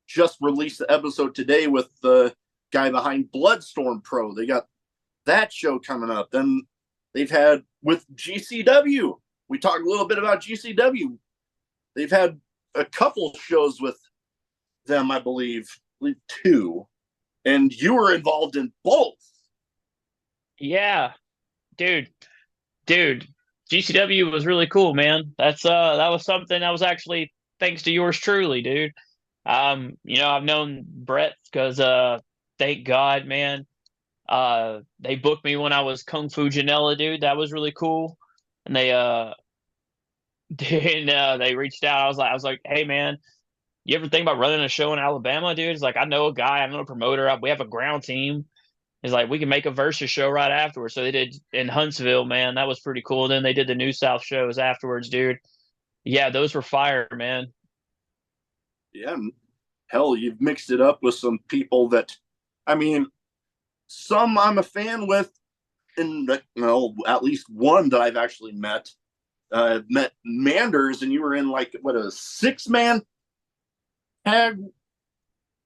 B: just released the episode today with the guy behind Bloodstorm Pro. They got that show coming up. Then they've had with GCW. We talked a little bit about GCW. They've had a couple shows with them, I believe 2. And you were involved in both.
A: Yeah, dude, GCW was really cool, man. That was something that was actually thanks to yours truly, dude. I've known Brett because thank God, man. They booked me when I was Kung Fu Janela, dude. That was really cool. And they they reached out. I was like, hey man, you ever think about running a show in Alabama, dude? It's like, I know a guy, I know a promoter. We have a ground team. It's like, we can make a versus show right afterwards. So they did in Huntsville, man. That was pretty cool. Then they did the New South shows afterwards, dude. Yeah, those were fire, man.
B: Yeah, hell, you've mixed it up with some people that, I mean, some I'm a fan with, and at least one that I've actually met. Met Manders, and you were in like a 6-man tag.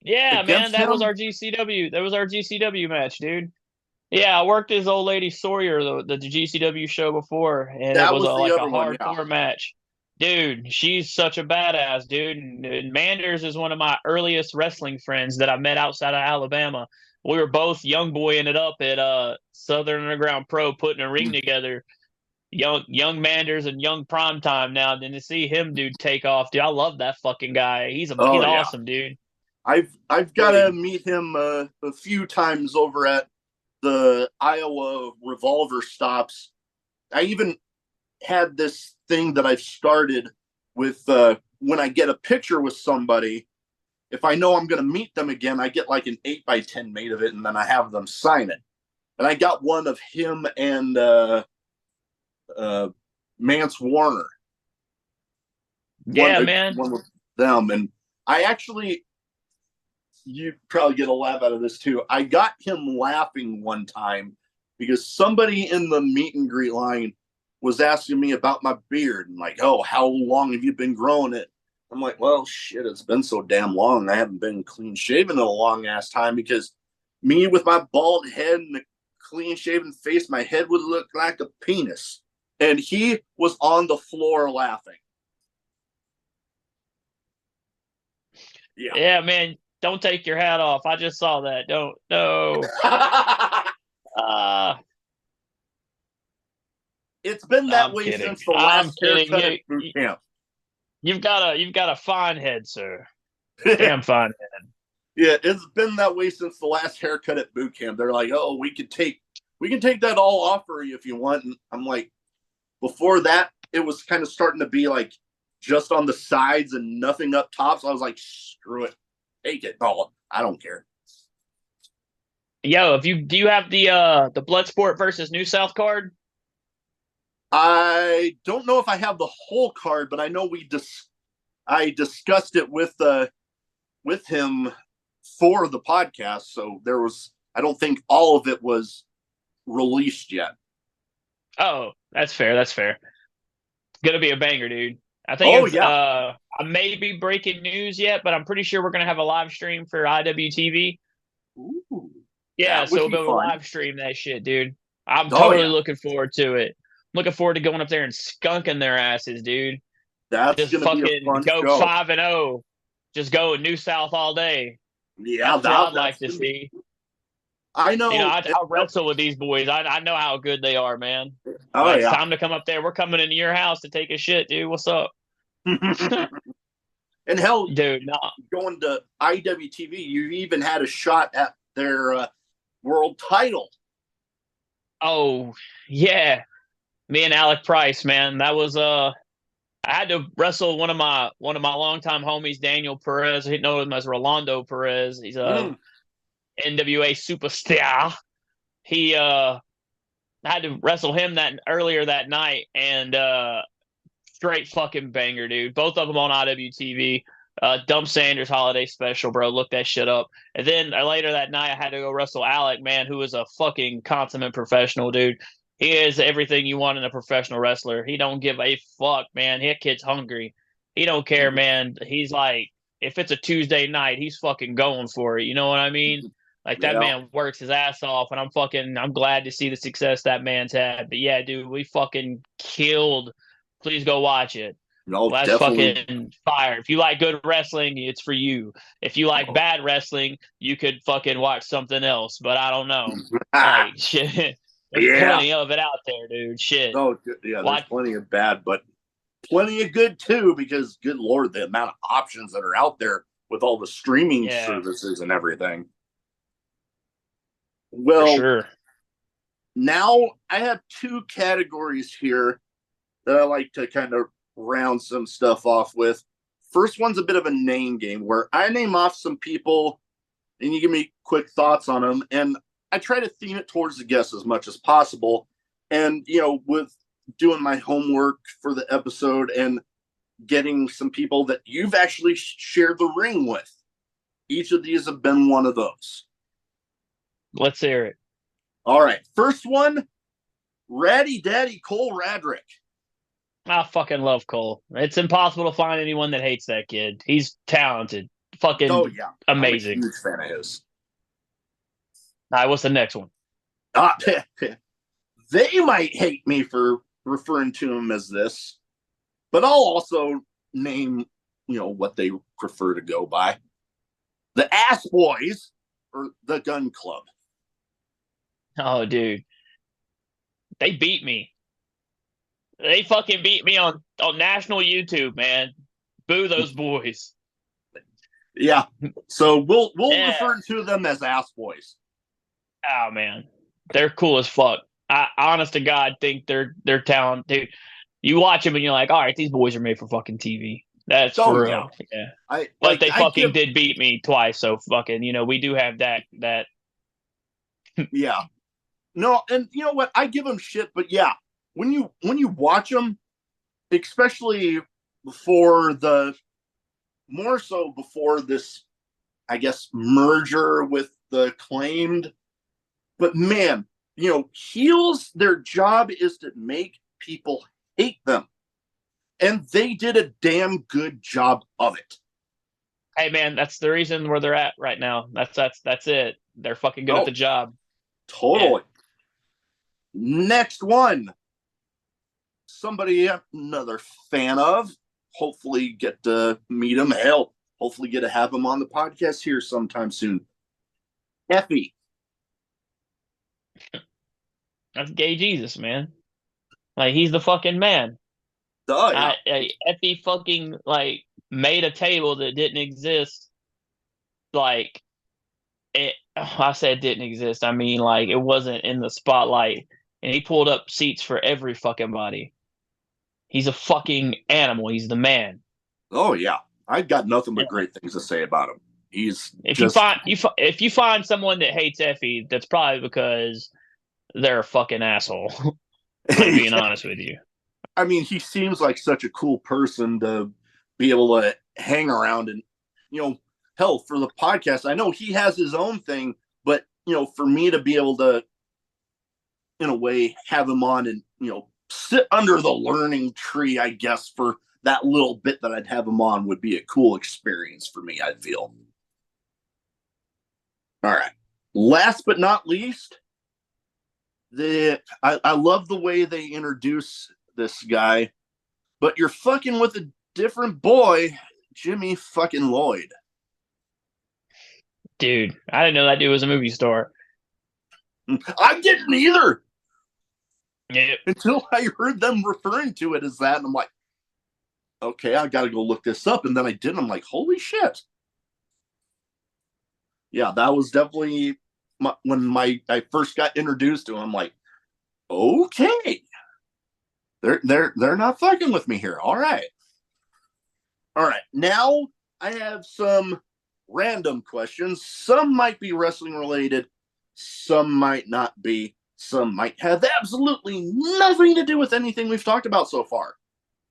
A: Yeah, man, that was our GCW. That was our GCW match, dude. Yeah, I worked as old lady Sawyer the GCW show before, and it was like a hardcore match. Dude, she's such a badass, dude. And Manders is one of my earliest wrestling friends that I met outside of Alabama. We were both young boying it up at Southern Underground Pro, putting a ring together. Young Manders and young Primetime now. And then to see him, dude, take off, dude, I love that fucking guy. He's awesome, dude.
B: I've got to meet him a few times over at the Iowa Revolver stops. I even had this thing that I've started with when I get a picture with somebody, if I know I'm going to meet them again, I get like an 8x10 made of it, and then I have them sign it. And I got one of him and Mance Warner.
A: Yeah, man.
B: One with them. And I actually you probably get a laugh out of this too. I got him laughing one time because somebody in the meet and greet line was asking me about my beard and like, oh, how long have you been growing it? I'm like, well, shit, it's been so damn long. I haven't been clean shaven in a long ass time because me with my bald head and a clean shaven face, my head would look like a penis. And he was on the floor laughing. Yeah.
A: Yeah, man. Don't take your hat off. I just saw that. Don't. No. Uh,
B: It's been that
A: I'm
B: way
A: kidding.
B: since the
A: I'm
B: last
A: kidding.
B: haircut at boot camp.
A: You've got a fine head, sir. Damn fine head.
B: Yeah, it's been that way since the last haircut at boot camp. They're like, "Oh, we can take that all off for you if you want." And I'm like, before that, it was kind of starting to be like just on the sides and nothing up top. So I was like, "Screw it, take it all. I don't care."
A: Yo, do you have the Bloodsport versus New South card?
B: I don't know if I have the whole card, but I know I discussed it with him for the podcast. So I don't think all of it was released yet.
A: Oh, that's fair. That's fair. It's gonna be a banger, dude. I think
B: Oh
A: it's
B: yeah.
A: I may be breaking news yet, but I'm pretty sure we're gonna have a live stream for IWTV.
B: Ooh,
A: Yeah,
B: that would
A: so we'll
B: be
A: be able to
B: fun.
A: live stream that shit, dude. I'm
B: Oh
A: totally
B: yeah.
A: looking forward to it. Looking forward to going up there and skunking their asses, dude.
B: That's
A: Just
B: gonna be a
A: fucking
B: fun
A: go
B: show.
A: 5-0. Just go New South all day.
B: Yeah,
A: That's what I'd like
B: that's
A: to
B: gonna be.
A: see.
B: I
A: You know,
B: know.
A: I wrestle with these boys. I know how good they are, man.
B: Oh
A: Like, it's
B: yeah.
A: time to come up there. We're coming into your house to take a shit, dude. What's up?
B: And hell,
A: Dude, no.
B: going to IWTV, you even had a shot at their world title.
A: Oh, yeah. Me and Alec Price, man. That was I had to wrestle one of my longtime homies, Daniel Perez. He know him as Rolando Perez. He's a
B: Mm.
A: NWA superstar. He I had to wrestle him that earlier that night, and straight fucking banger, dude. Both of them on IWTV. Dump Sanders Holiday Special, bro. Look that shit up. And then later that night, I had to go wrestle Alec, man, who is a fucking consummate professional, dude. He is everything you want in a professional wrestler. He don't give a fuck, man. That kid's hungry. He don't care, man. He's like, if it's a Tuesday night, he's fucking going for it. You know what I mean? Like that
B: Yeah.
A: man works his ass off, and I'm glad to see the success that man's had. But yeah, dude, we fucking killed. Please go watch it.
B: No,
A: Well, that's
B: definitely.
A: fucking fire. If you like good wrestling, it's for you. If you like
B: Oh.
A: bad wrestling, you could fucking watch something else. But I don't know. Like shit, there's
B: Yeah.
A: plenty of it out there, dude. Shit.
B: Oh, yeah. There's
A: Watch.
B: plenty of bad, but plenty of good too. Because good lord, the amount of options that are out there with all the streaming
A: Yeah,
B: services and everything.
A: for
B: Well,
A: sure.
B: now I have two categories here that I like to kind of round some stuff off with. First one's a bit of a name game where I name off some people and you give me quick thoughts on them. And I try to theme it towards the guest as much as possible. And, with doing my homework for the episode and getting some people that you've actually shared the ring with, each of these have been one of those.
A: Let's hear it.
B: All right. First one, Ratty Daddy Cole Radrick.
A: I fucking love Cole. It's impossible to find anyone that hates that kid. He's talented.
B: Oh,
A: Fucking
B: yeah. I'm a
A: amazing.
B: huge fan of his.
A: All right, what's the next one?
B: They might hate me for referring to him as this, but I'll also name, what they prefer to go by. The Ass Boys or the Gun Club.
A: Oh, dude. They beat me. They fucking beat me on national YouTube, man. Boo those boys.
B: Yeah. So we'll
A: Yeah.
B: refer to them as Ass Boys.
A: Oh man. They're cool as fuck. I honest to God think they're talented. Dude, you watch them and you're like, all right, these boys are made for fucking TV. That's for real. Yeah. But they fucking did beat me twice, so fucking, we do have that
B: Yeah. No, and you know what? I give them shit, but yeah, when you watch them, especially more so before this I guess, merger with the Acclaimed. But man, heels, their job is to make people hate them. And they did a damn good job of it.
A: Hey man, that's the reason where they're at right now. That's it. They're fucking good at
B: Oh,
A: the job.
B: totally. Yeah. Next one. Somebody another fan of. Hopefully get to meet him. Hell, hopefully get to have him on the podcast here sometime soon. Effie.
A: That's gay Jesus, man. Like he's the fucking man.
B: Oh, yeah.
A: Effie fucking like made a table that didn't exist. Like I said didn't exist. I mean, like it wasn't in the spotlight, and he pulled up seats for every fucking body. He's a fucking animal. He's the man.
B: Oh, yeah. I've got nothing but great things to say about him. He's
A: if
B: just...
A: if you find someone that hates Effie, that's probably because they're a fucking asshole. Like being honest with you.
B: I mean, he seems like such a cool person to be able to hang around and, hell, for the podcast, I know he has his own thing, but, for me to be able to, in a way, have him on and, sit under the learning tree, I guess, for that little bit that I'd have him on would be a cool experience for me, I feel. All right. Last but not least, I love the way they introduce this guy, but you're fucking with a different boy, Jimmy fucking Lloyd.
A: Dude, I didn't know that dude was a movie star.
B: I didn't either.
A: Yep.
B: Until I heard them referring to it as that, and I'm like, okay, I gotta go look this up. And then I did, and I'm like, holy shit. Yeah, that was definitely when I first got introduced to him. I'm like, okay, they're not fucking with me here. All right. Now I have some random questions. Some might be wrestling related, some might not be. Some might have absolutely nothing to do with anything we've talked about so far.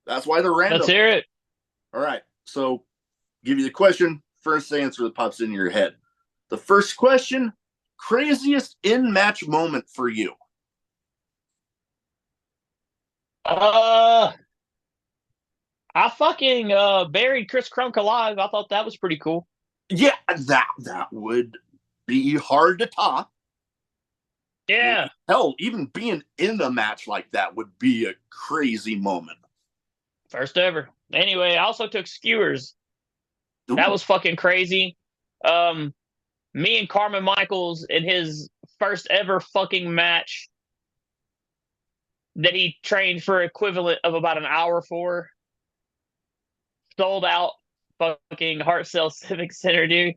B: That's why they're random.
A: Let's hear it.
B: All right. So, give you the question. First answer that pops into your head. The first question: craziest in-match moment for you?
A: I fucking buried Chris Crunk alive. I thought that was pretty cool.
B: Yeah, that would be hard to top.
A: Yeah.
B: Hell, even being in a match like that would be a crazy moment.
A: First ever. Anyway, I also took skewers.
B: Ooh.
A: That was fucking crazy. Me and Carmen Michaels in his first ever fucking match that he trained for equivalent of about an hour for. Sold out fucking Heart Cell Civic Center, dude.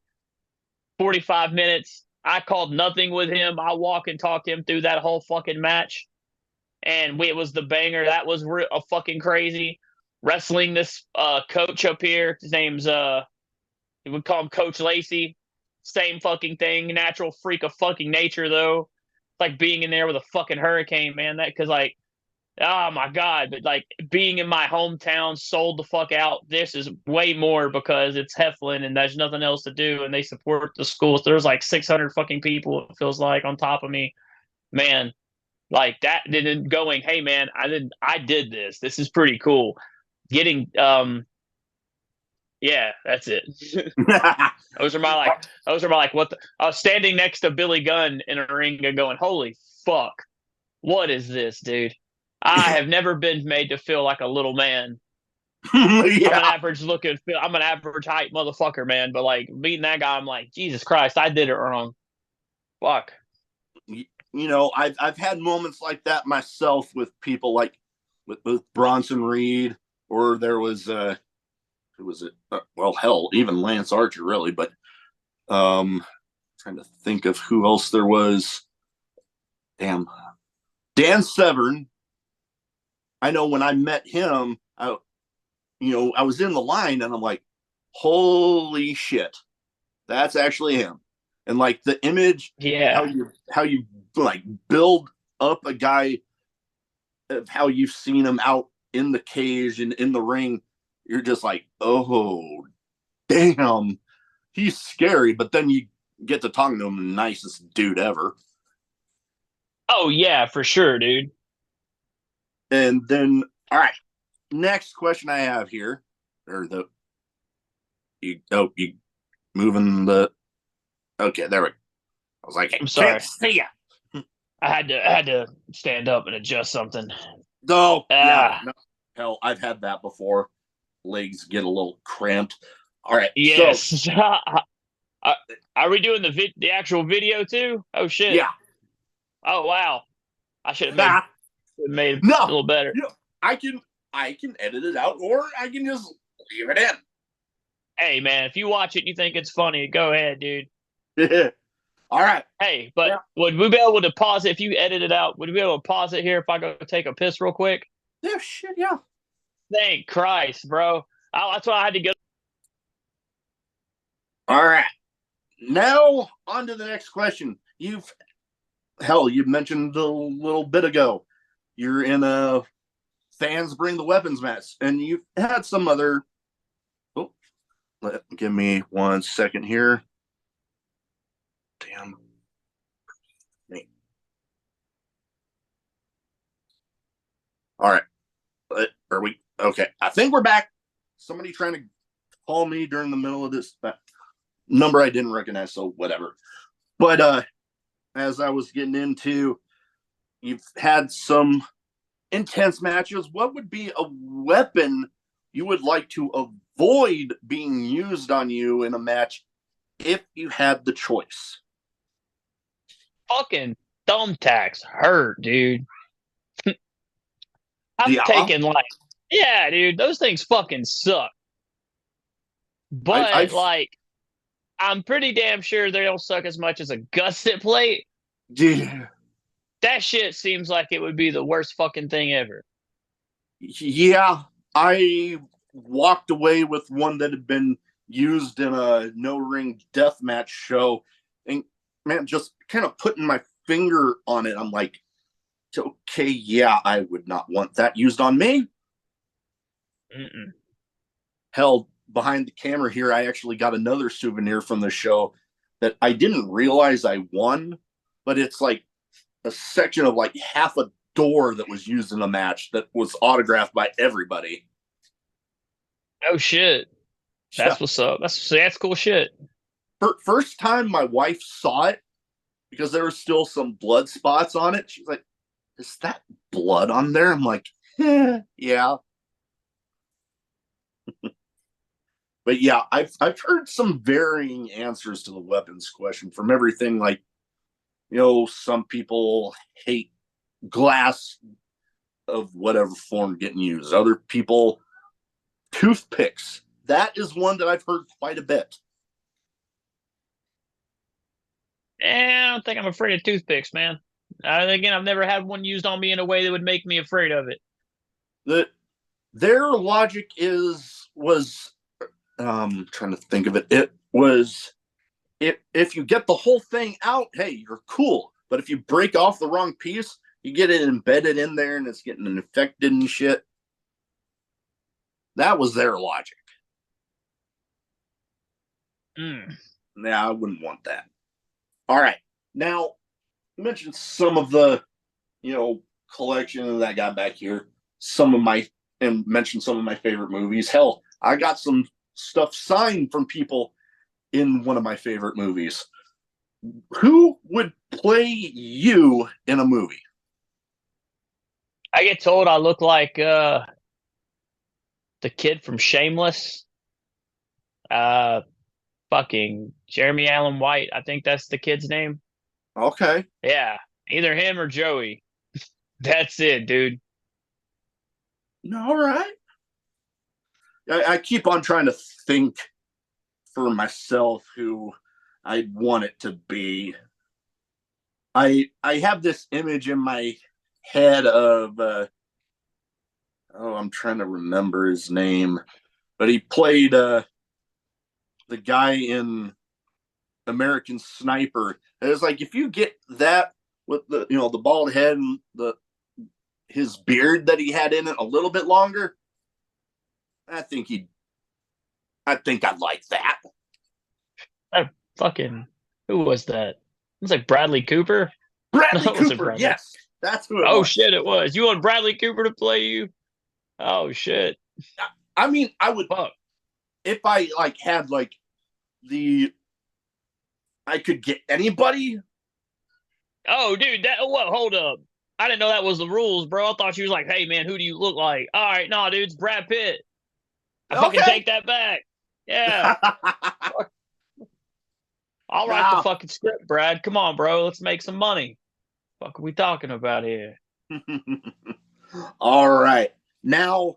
A: 45 minutes. I called nothing with him. I walk and talked him through that whole fucking match. And it was the banger. That was a fucking crazy. Wrestling this coach up here. His name's, we would call him Coach Lacey. Same fucking thing. Natural freak of fucking nature, though. It's like being in there with a fucking hurricane, man. That, because, like, oh my God. But, like, being in my hometown, sold the fuck out. This is way more because it's Heflin and there's nothing else to do. And they support the schools. There's like 600 fucking people, it feels like, on top of me. Man, like that didn't going, hey, man, I did this. This is pretty cool. Getting, yeah, that's it. Those are my like, what the, I was standing next to Billy Gunn in a ring and going, holy fuck, what is this, dude? I have never been made to feel like a little man. Yeah. I'm an average height motherfucker, man. But like beating that guy, I'm like, Jesus Christ, I did it wrong. Fuck.
B: I've had moments like that myself with people like with Bronson Reed, or there was who was it? Well, hell, even Lance Archer, really. But trying to think of who else there was. Damn, Dan Severn. I know when I met him, I was in the line and I'm like, holy shit, that's actually him. And like the image,
A: yeah,
B: how you like build up a guy of how you've seen him out in the cage and in the ring, you're just like, oh damn, he's scary, but then you get to talking to him, nicest dude ever.
A: Oh yeah, for sure, dude.
B: And then, all right, next question I have here, or you moving the, okay, there we go. I was like, I
A: I'm
B: can't
A: sorry.
B: see ya.
A: I had to stand up and adjust something.
B: Oh, yeah.
A: Ah,
B: No, hell, I've had that before. Legs get a little cramped. All right. So,
A: yes. Are we doing the actual video too? Oh shit.
B: yeah.
A: Oh wow. I should have made it a
B: No,
A: little better.
B: you know, I can edit it out, or I can just leave it
A: Hey man, if you watch it and you think it's funny, go ahead, dude.
B: in. All right.
A: Hey, but
B: Yeah.
A: would we be able to pause it if you edit it out? Would we be able to pause it here if I go take a piss real quick?
B: Yeah, shit, yeah.
A: Thank Christ, bro. That's why I had to go.
B: All right. Now on to the next question. You mentioned a little bit ago. You're in a fans bring the weapons match, and you've had some other. Oh, give me 1 second here. Damn. All right. Are we okay? I think we're back. Somebody trying to call me during the middle of this number I didn't recognize, so whatever. But as I was getting into, you've had some intense matches. What would be a weapon you would like to avoid being used on you in a match if you had the choice?
A: Fucking thumbtacks hurt, dude. I've
B: Yeah,
A: taken yeah, dude, those things fucking suck. But
B: I've
A: I'm pretty damn sure they don't suck as much as a gusset plate.
B: yeah,
A: That shit seems like it would be the worst fucking thing ever.
B: yeah. I walked away with one that had been used in a no ring death match show, and man, just kind of putting my finger on it, I'm like, okay, yeah, I would not want that used on me.
A: Mm-mm.
B: Hell, behind the camera here, I actually got another souvenir from the show that I didn't realize I won, but it's like a section of like half a door that was used in the match that was autographed by everybody.
A: Oh shit.
B: Yeah.
A: That's what's up. That's cool shit.
B: First time my wife saw it, because there were still some blood spots on it, she's like, is that blood on there? I'm like, yeah. But yeah, I've heard some varying answers to the weapons question, from everything like, some people hate glass of whatever form getting used. Other people, toothpicks. That is one that I've heard quite a bit.
A: I don't think I'm afraid of toothpicks, man. Again, I've never had one used on me in a way that would make me afraid of it.
B: That their logic was trying to think of it. It was, if you get the whole thing out, hey, you're cool. But if you break off the wrong piece, you get it embedded in there and it's getting infected and shit. That was their logic.
A: Mm.
B: Yeah, I wouldn't want that. All right. Now, you mentioned some of the, collection that I got back here. And mentioned some of my favorite movies. Hell, I got some stuff signed from people in one of my favorite movies. Who would play you in a movie?
A: I get told I look like the kid from Shameless. Uh fucking Jeremy Allen White. I think that's the kid's name.
B: Okay.
A: Yeah. Either him or Joey. That's it, dude.
B: All right. I keep on trying to think for myself who I'd want it to be. I have this image in my head of I'm trying to remember his name, but he played the guy in American Sniper. And it's like, if you get that with the bald head and his beard that he had in it a little bit longer, I think I'd like that.
A: Fucking who was that? It was like Bradley Cooper. No,
B: Bradley
A: it wasn't
B: Cooper,
A: Bradley.
B: yes, that's who it
A: Oh
B: was.
A: shit, it was. You want Bradley Cooper to play you? Oh shit.
B: I mean, I would
A: Fuck.
B: if I like had like the I could get anybody.
A: Oh, dude, that what? Hold up. I didn't know that was the rules, bro. I thought you was like, hey man, who do you look like? All right, no, dude, it's Brad Pitt. I fucking
B: Okay.
A: take that back. Yeah. I'll write the
B: Now,
A: fucking script, Brad. Come on, bro. Let's make some money. Fuck are we talking about here?
B: all right. Now,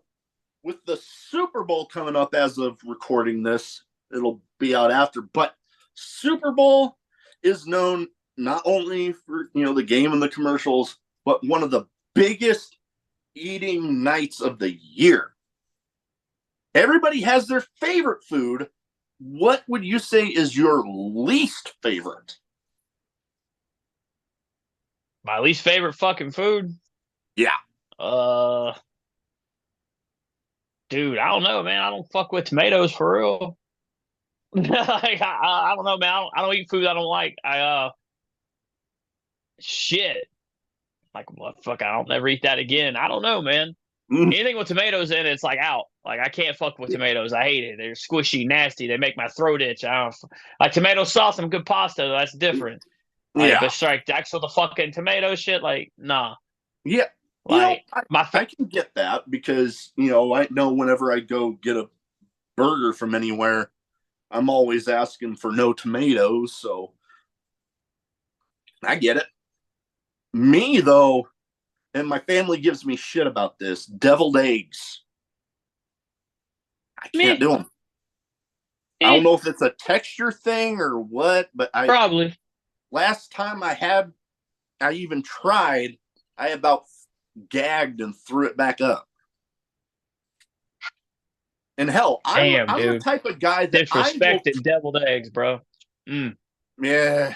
B: with the Super Bowl coming up as of recording this, it'll be out after, but Super Bowl is known not only for, the game and the commercials, but one of the biggest eating nights of the year. Everybody has their favorite food. What would you say is your least favorite?
A: My least favorite fucking food?
B: Yeah.
A: Uh dude, I don't know, man. I don't fuck with tomatoes for real. Like, I don't know, man. I don't eat food I don't like. Shit. Like, what fuck? I don't never eat that again. I don't know, man.
B: Mm.
A: Anything with tomatoes in it, it's like out. Like, I can't fuck with tomatoes. I hate it. They're squishy, nasty. They make my throat itch. I don't like tomato sauce and good pasta. That's different. Like,
B: Yeah.
A: but strike actual the fucking tomato shit. Like, nah.
B: Yeah.
A: Like
B: I,
A: my
B: I can get that because, I know whenever I go get a burger from anywhere, I'm always asking for no tomatoes. So I get it. Me, though, and my family gives me shit about this deviled eggs. I can't
A: meh,
B: do them. I don't
A: eh,
B: know if it's a texture thing or what, but
A: probably.
B: last time I even tried, I about gagged and threw it back up. And hell, I'm
A: Damn,
B: I'm the
A: dude.
B: type of guy that I will.
A: Disrespected deviled eggs, bro. Mm.
B: Yeah,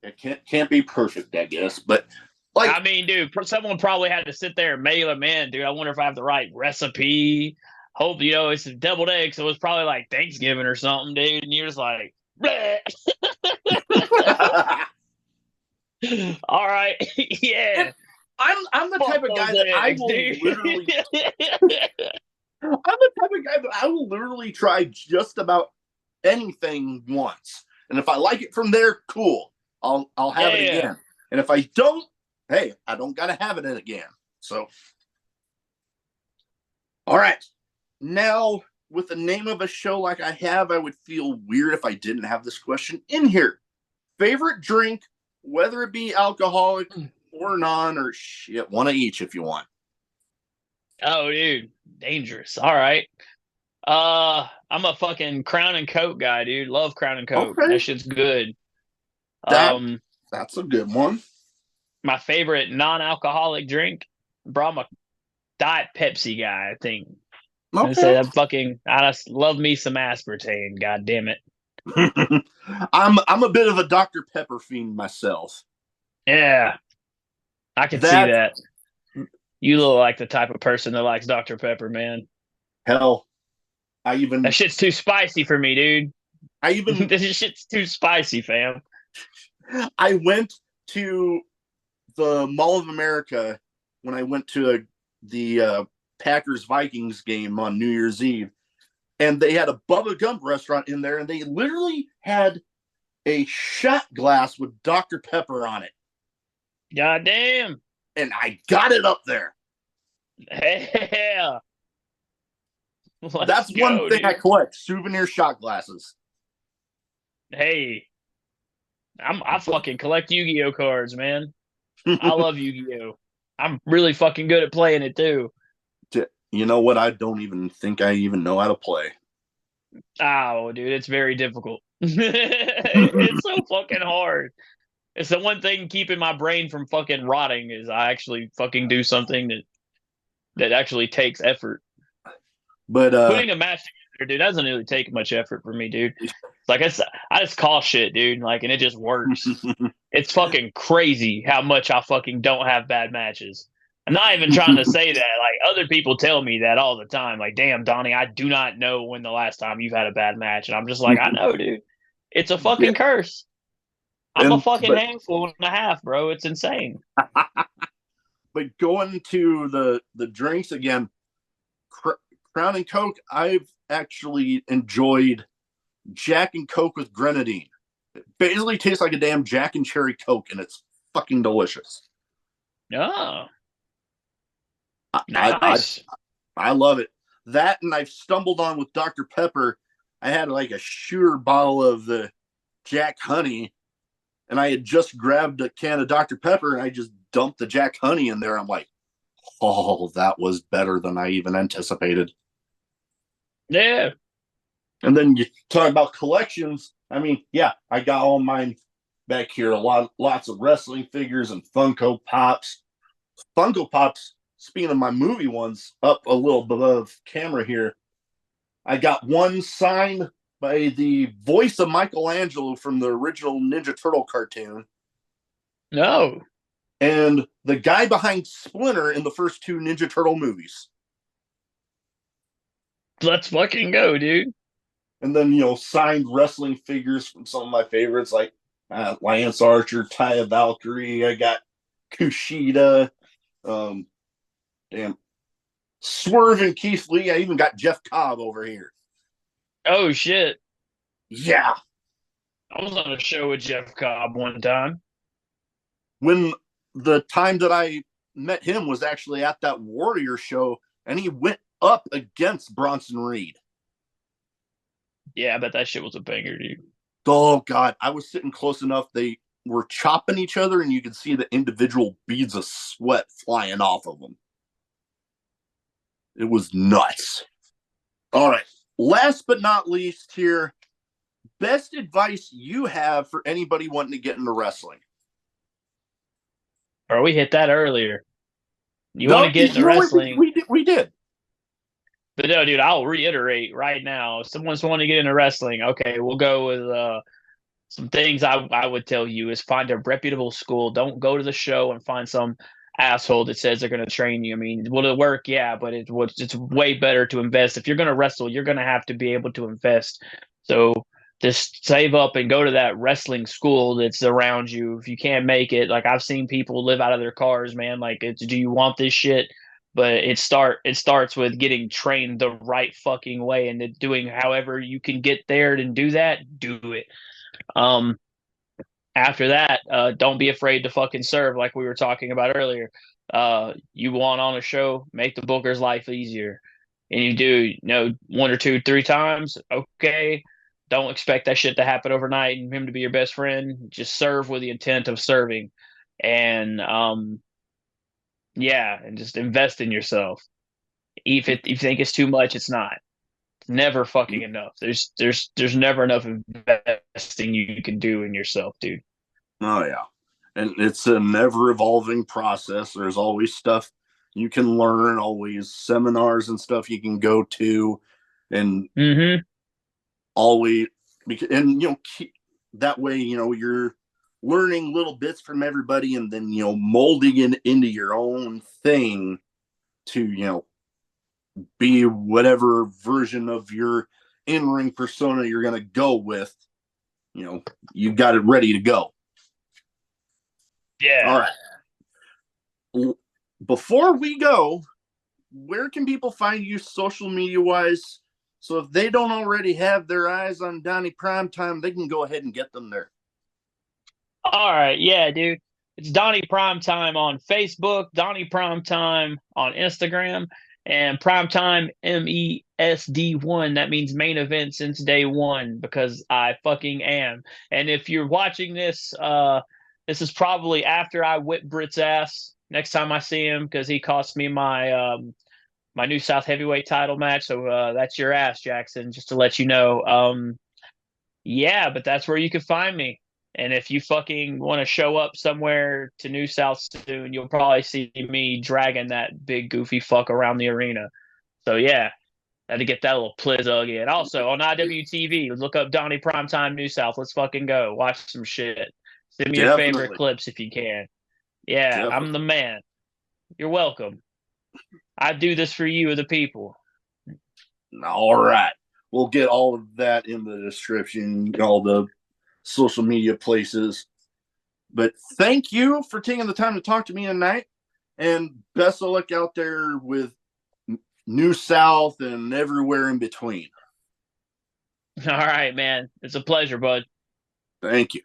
B: it can't be perfect, I guess, but like
A: I mean, dude, someone probably had to sit there and mail them in, dude. I wonder if I have the right recipe. Hope it's a deviled egg, so it's probably like Thanksgiving or something, dude. And you're just like, all right, yeah,
B: I'm the type
A: fuck
B: of
A: those
B: guy that I
A: eggs,
B: will
A: dude.
B: literally. I'm the type of guy that I will literally try just about anything once, and if I like it from there, cool. I'll have it
A: Yeah.
B: again, and if I don't, hey, I don't gotta have it again. So, all right, now with the name of a show like I have, I would feel weird if I didn't have this question in here. Favorite drink, whether it be alcoholic or non, or shit, one of each if you want.
A: Oh, dude, dangerous. All right. I'm a fucking Crown and Coke guy, dude. Love Crown and Coke.
B: Okay,
A: That shit's good.
B: that
A: Um,
B: that's a good one.
A: my favorite non-alcoholic drink, bro. I'm a Diet Pepsi guy. I think. I say
B: Okay.
A: that fucking. I just love me some aspartame. God damn it.
B: I'm a bit of a Dr. Pepper fiend myself.
A: Yeah, I can see
B: That
A: that. You look like the type of person that likes Dr. Pepper, man.
B: hell,
A: That shit's too spicy for me,
B: I
A: dude.
B: even
A: This shit's too spicy, fam.
B: I went to the Mall of America when I went to the Packers Vikings game on New Year's Eve, and they had a Bubba Gump restaurant in there, and they literally had a shot glass with Dr. Pepper on it,
A: God damn.
B: and I got it up there.
A: Yeah. Let's
B: That's one
A: go,
B: thing I
A: dude.
B: collect: souvenir shot glasses.
A: Hey, I fucking collect Yu-Gi-Oh cards, man. I love Yu-Gi-Oh. I'm really fucking good at playing it too.
B: You know what? I don't even think I even know how to play.
A: Oh, dude, it's very difficult. It's so fucking hard. It's the one thing keeping my brain from fucking rotting is I actually fucking do something that actually takes effort.
B: But
A: Putting a match together, dude, doesn't really take much effort for me, dude. It's like I just call shit, dude, like, and it just works. It's fucking crazy how much I fucking don't have bad matches. I'm not even trying to say that. Like, other people tell me that all the time. Like, damn, Donnie, I do not know when the last time you've had a bad match, and I'm just like, I know, dude. It's a
B: Yeah.
A: fucking curse. I'm a
B: And
A: fucking handful and a half, bro. It's insane.
B: but going to the drinks again, Crown and Coke, I've actually enjoyed Jack and Coke with grenadine. It basically tastes like a damn Jack and Cherry Coke, and it's fucking delicious.
A: Oh,
B: I I I,
A: nice.
B: I love it. That, and I've stumbled on with Dr. Pepper. I had like a shooter bottle of the Jack Honey, and I had just grabbed a can of Dr. Pepper, and I just dumped the Jack Honey in there. I'm like, oh, that was better than I even anticipated.
A: Yeah.
B: And then you talk about collections. I mean, yeah, I got all mine back here. Lots of wrestling figures and Funko Pops. Funko Pops. Speaking of my movie ones, up a little above camera here, I got one signed by the voice of Michelangelo from the original Ninja Turtle cartoon,
A: No.
B: and the guy behind Splinter in the first two Ninja Turtle movies.
A: Let's fucking go, dude.
B: And then, signed wrestling figures from some of my favorites like Lance Archer, Taya Valkyrie. I got Kushida, um, damn, Swerve and Keith Lee. I even got Jeff Cobb over here.
A: Oh shit.
B: Yeah.
A: I was on a show with Jeff Cobb one time.
B: When the time that I met him was actually at that Warrior show, and he went up against Bronson Reed.
A: Yeah, I bet that shit was a banger, dude.
B: Oh God, I was sitting close enough. They were chopping each other, and you could see the individual beads of sweat flying off of them. It was nuts. All right. Last but not least here, best advice you have for anybody wanting to get into wrestling.
A: Or we hit that earlier. You want
B: No,
A: to get into wrestling?
B: we did.
A: But no, dude, I'll reiterate right now. If someone's wanting to get into wrestling, okay, we'll go with some things I would tell you is find a reputable school. Don't go to the show and find some asshole that says they're going to train you. I mean, will it work? Yeah, but it's way better to invest. If you're going to wrestle, you're going to have to be able to invest. So just save up and go to that wrestling school that's around you. If you can't make it, like I've seen people live out of their cars, man. Like, do you want this shit? But it starts with getting trained the right fucking way and doing however you can get there and do that. Do it. Um, After that, don't be afraid to fucking serve, like we were talking about earlier. You want on a show, make the booker's life easier, and you do, one or two, three times. Okay, don't expect that shit to happen overnight and him to be your best friend. Just serve with the intent of serving, and yeah, and just invest in yourself. If you think it's too much, it's not. It's never fucking enough. There's never enough investing you can do in yourself, dude.
B: Oh yeah. And it's a never evolving process. There's always stuff you can learn, always seminars and stuff you can go to, and
A: Mm-hmm.
B: always and that way, you're learning little bits from everybody, and then molding it into your own thing to be whatever version of your in-ring persona you're going to go with. You've got it ready to go.
A: Yeah.
B: All right. Before we go, where can people find you social media wise? So if they don't already have their eyes on Donnie Primetime, they can go ahead and get them there.
A: All right. Yeah, dude. It's Donnie Primetime on Facebook, Donnie Primetime on Instagram, and Primetime MESD1. That means main event since day one because I fucking am. And if you're watching this, this is probably after I whip Britt's ass next time I see him because he cost me my New South heavyweight title match. So that's your ass, Jackson, just to let you know. Yeah, but that's where you can find me. And if you fucking want to show up somewhere to New South soon, you'll probably see me dragging that big goofy fuck around the arena. So yeah, had to get that little plizz in. Also on IWTV, look up Donnie Primetime New South. Let's fucking go. Watch some shit. Send me your favorite
B: Definitely.
A: clips if you can. Yeah, I'm the
B: Definitely.
A: man. You're welcome. I do this for you, the people.
B: All right. We'll get all of that in the description, all the social media places. But thank you for taking the time to talk to me tonight, and best of luck out there with New South and everywhere in between.
A: All right, man. It's a pleasure, bud.
B: Thank you.